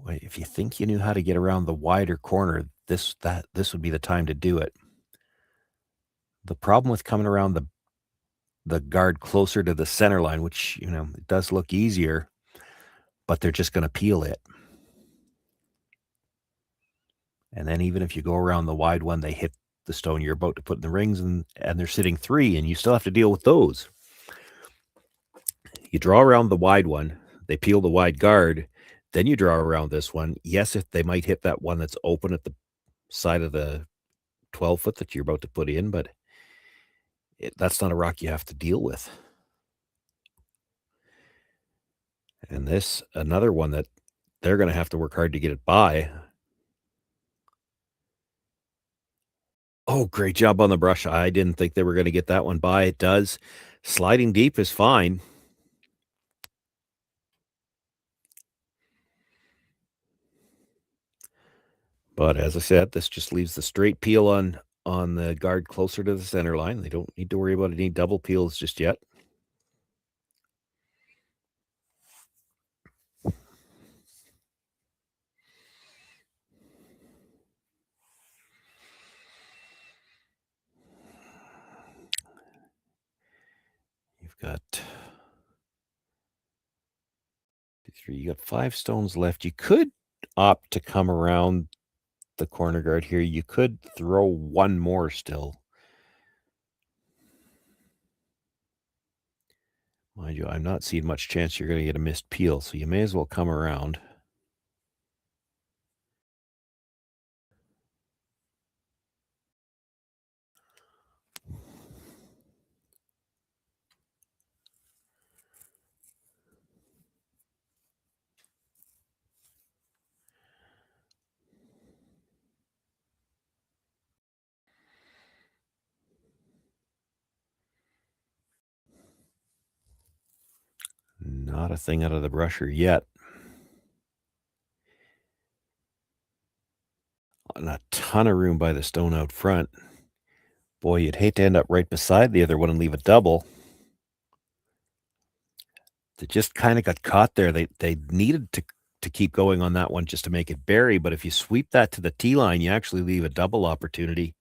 [SPEAKER 9] If you think you knew how to get around the wider corner, this would be the time to do it. The problem with coming around the guard closer to the center line, which, it does look easier, but they're just going to peel it. And then even if you go around the wide one, they hit the stone you're about to put in the rings, and they're sitting three, and you still have to deal with those. You draw around the wide one, they peel the wide guard, then you draw around this one. Yes, if they might hit that one that's open at the side of the 12-foot that you're about to put in, but that's not a rock you have to deal with. And this, another one that they're going to have to work hard to get it by. Oh, great job on the brush. I didn't think they were going to get that one by. It does. Sliding deep is fine. But as I said, this just leaves the straight peel on the guard closer to the center line. They don't need to worry about any double peels just yet. You've got 3. You got 5 stones left. You could opt to come around the corner guard here. You could throw one more still. Mind you, I'm not seeing much chance you're going to get a missed peel, so you may as well come around. Not a thing out of the brusher yet. And a ton of room by the stone out front. Boy, you'd hate to end up right beside the other one and leave a double. They just kind of got caught there. They needed to keep going on that one just to make it bury, but if you sweep that to the tee line, you actually leave a double opportunity.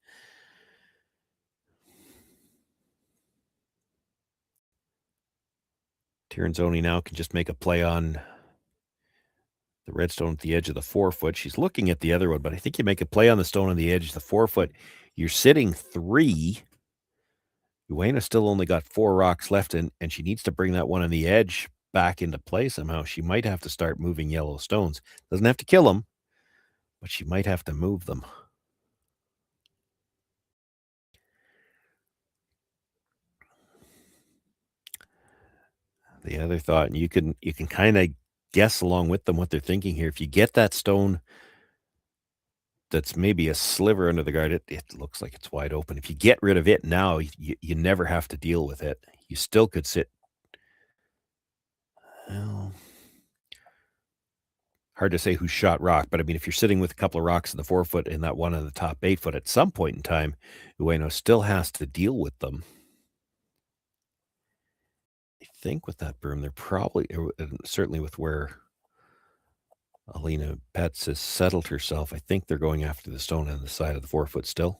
[SPEAKER 9] Tirinzoni now can just make a play on the red stone at the edge of the 4-foot. She's looking at the other one, but I think you make a play on the stone on the edge of the 4-foot. You're sitting 3. Ueno still only got 4 rocks left, and she needs to bring that one on the edge back into play somehow. She might have to start moving yellow stones. Doesn't have to kill them, but she might have to move them. The other thought, and you can kind of guess along with them what they're thinking here. If you get that stone that's maybe a sliver under the guard, it looks like it's wide open. If you get rid of it now, you never have to deal with it. You still could sit. Well, hard to say who shot rock, but I mean, if you're sitting with a couple of rocks in the 4-foot and that one on the top 8-foot, at some point in time, Ueno still has to deal with them. I think with that broom, they're probably, certainly with where Alina Betts has settled herself, I think they're going after the stone on the side of the 4-foot still.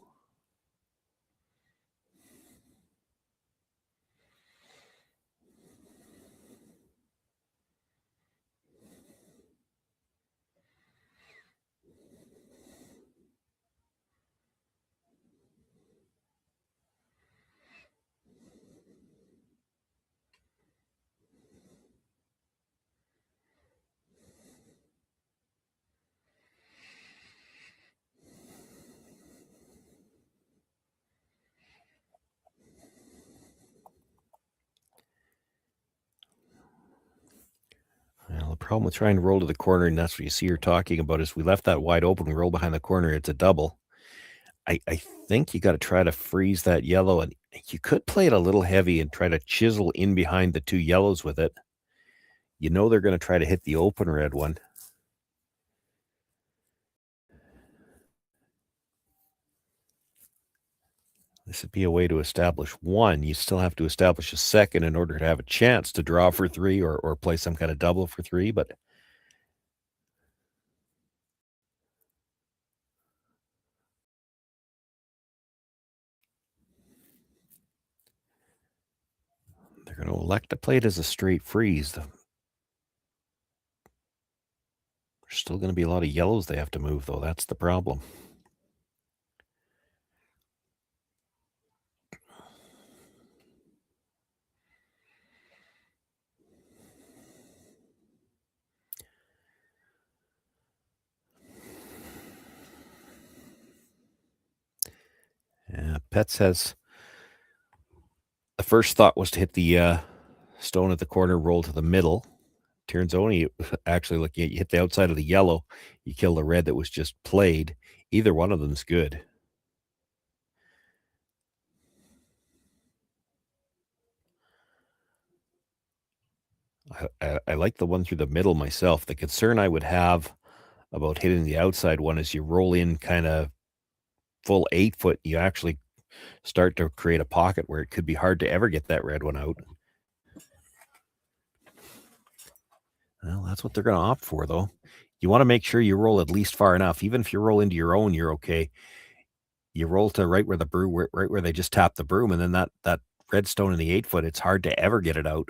[SPEAKER 9] Well, the problem with trying to roll to the corner, and that's what you see her talking about, is we left that wide open, we roll behind the corner, it's a double. I think you got to try to freeze that yellow, and you could play it a little heavy and try to chisel in behind the 2 yellows with it. You know they're going to try to hit the open red one. This would be a way to establish 1. You still have to establish a 2nd in order to have a chance to draw for 3 or play some kind of double for 3, but they're going to elect to play it as a straight freeze. There's still going to be a lot of yellows they have to move, though. That's the problem. Pets has, the first thought was to hit the stone at the corner, roll to the middle. Tirinzoni actually looking at, you hit the outside of the yellow, you kill the red that was just played. Either one of them's good. I like the one through the middle myself. The concern I would have about hitting the outside one is you roll in kind of full 8 foot. You actually start to create a pocket where it could be hard to ever get that red one out. Well, that's what they're going to opt for, though. You want to make sure you roll at least far enough. Even if you roll into your own, you're okay. You roll to right where the broom, right where they just tap the broom, and then that red stone in the 8 foot, it's hard to ever get it out.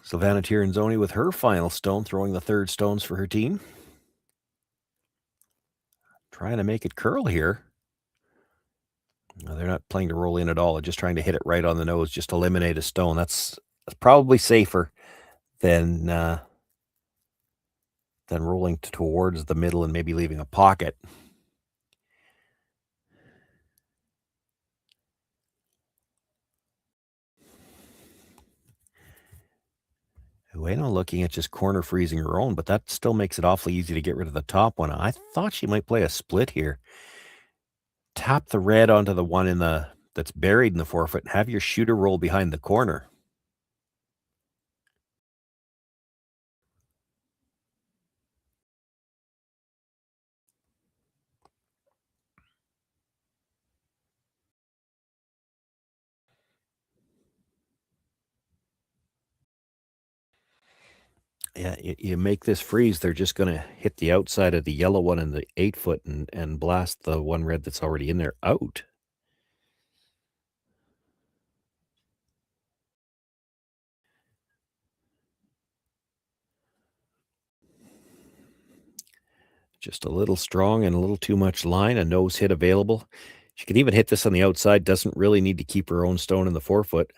[SPEAKER 9] Silvana Tirinzoni with her final stone, throwing the third stones for her team. Trying to make it curl here. No, they're not playing to roll in at all. They're just trying to hit it right on the nose, just eliminate a stone. That's probably safer than rolling towards the middle and maybe leaving a pocket. Ueno looking at just corner freezing her own, but that still makes it awfully easy to get rid of the top one. I thought she might play a split here. Tap the red onto the one that's buried in the 4 foot and have your shooter roll behind the corner. Yeah, you make this freeze, they're just going to hit the outside of the yellow one in the 8 foot and blast the one red that's already in there out. Just a little strong and a little too much line, a nose hit available. She can even hit this on the outside, doesn't really need to keep her own stone in the 4 foot.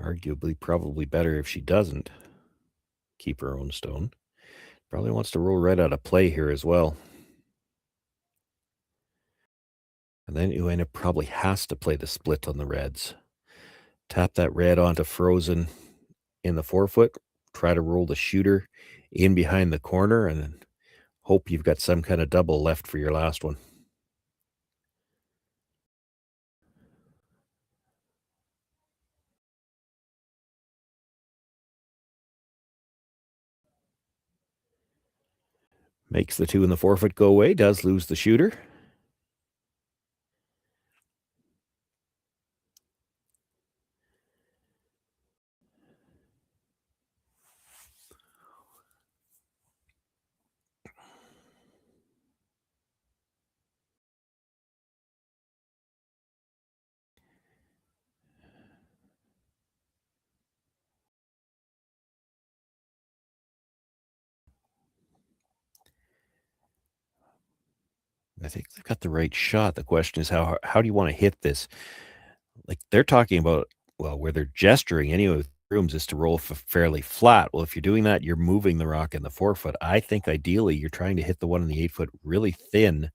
[SPEAKER 9] Arguably, probably better if she doesn't keep her own stone. Probably wants to roll red out of play here as well. And then Ueno probably has to play the split on the reds. Tap that red onto frozen in the 4 foot. Try to roll the shooter in behind the corner and then hope you've got some kind of double left for your last one. Makes the 2 in the 4 foot go away, does lose the shooter. I think they've got the right shot. The question is how do you want to hit this? Like they're talking about, well, where they're gesturing anyway with rooms is to roll fairly flat. Well, if you're doing that, you're moving the rock in the 4 foot. I think ideally you're trying to hit the one in the 8 foot really thin,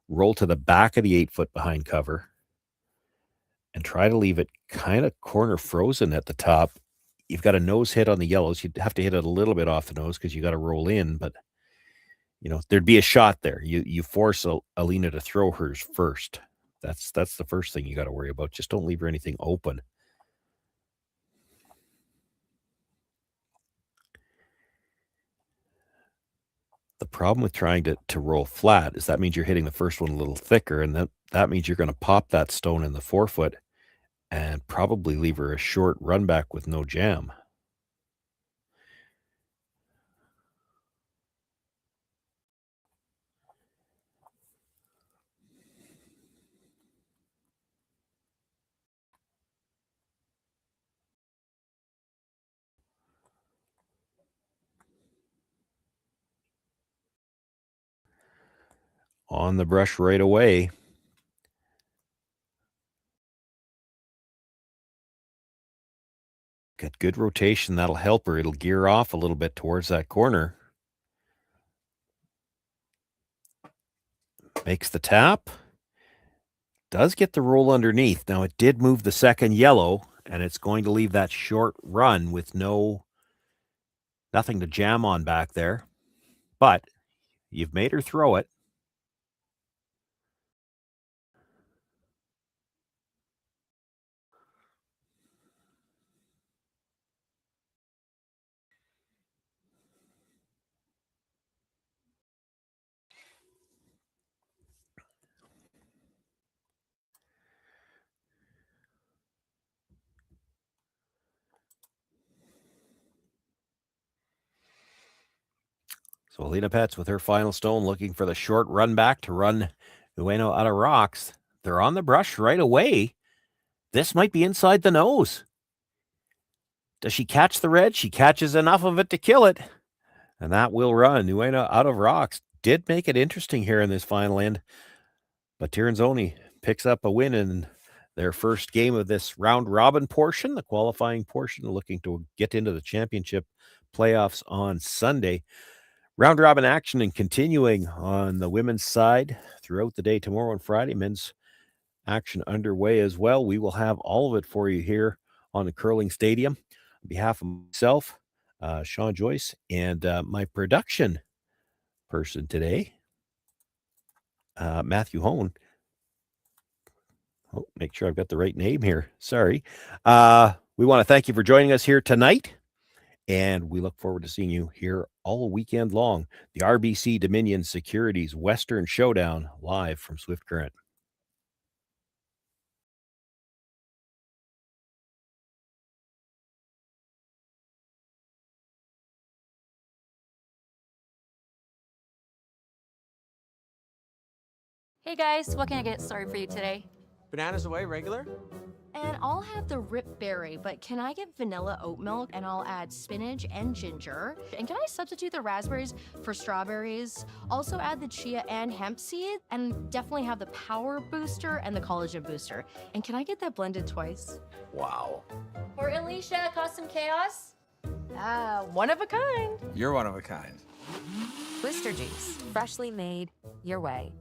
[SPEAKER 9] roll to the back of the 8 foot behind cover, and try to leave it kind of corner frozen at the top. You've got a nose hit on the yellows. You'd have to hit it a little bit off the nose because you got to roll in, but there'd be a shot there. You force Alina to throw hers first. That's the first thing you got to worry about. Just don't leave her anything open. The problem with trying to roll flat is that means you're hitting the first one a little thicker, and that means you're going to pop that stone in the 4 foot and probably leave her a short run back with no jam. On the brush right away. Got good rotation. That'll help her. It'll gear off a little bit towards that corner. Makes the tap. Does get the roll underneath. Now, it did move the second yellow, and it's going to leave that short run with nothing to jam on back there. But you've made her throw it. So Alina Petz with her final stone, looking for the short run back to run Ueno out of rocks. They're on the brush right away. This might be inside the nose. Does she catch the red? She catches enough of it to kill it. And that will run Ueno out of rocks. Did make it interesting here in this final end. But Tirinzoni picks up a win in their first game of this round robin portion, the qualifying portion, looking to get into the championship playoffs on Sunday. Round robin action and continuing on the women's side throughout the day tomorrow and Friday. Men's action underway as well. We will have all of it for you here on the Curling Stadium. On behalf of myself, Sean Joyce, and my production person today, Matthew Hone. Oh, make sure I've got the right name here. Sorry. We want to thank you for joining us here tonight. And we look forward to seeing you here all weekend long. The RBC Dominion Securities Western Showdown live from Swift Current.
[SPEAKER 11] Hey guys, what can I get started for you today?
[SPEAKER 12] Bananas away, regular?
[SPEAKER 11] And I'll have the Rip Berry, but can I get vanilla oat milk and I'll add spinach and ginger? And can I substitute the raspberries for strawberries? Also add the chia and hemp seed, and definitely have the power booster and the collagen booster. And can I get that blended twice?
[SPEAKER 12] Wow.
[SPEAKER 11] For Alicia, Custom Chaos? One of a kind.
[SPEAKER 12] You're one of a kind.
[SPEAKER 13] Booster juice, freshly made, your way.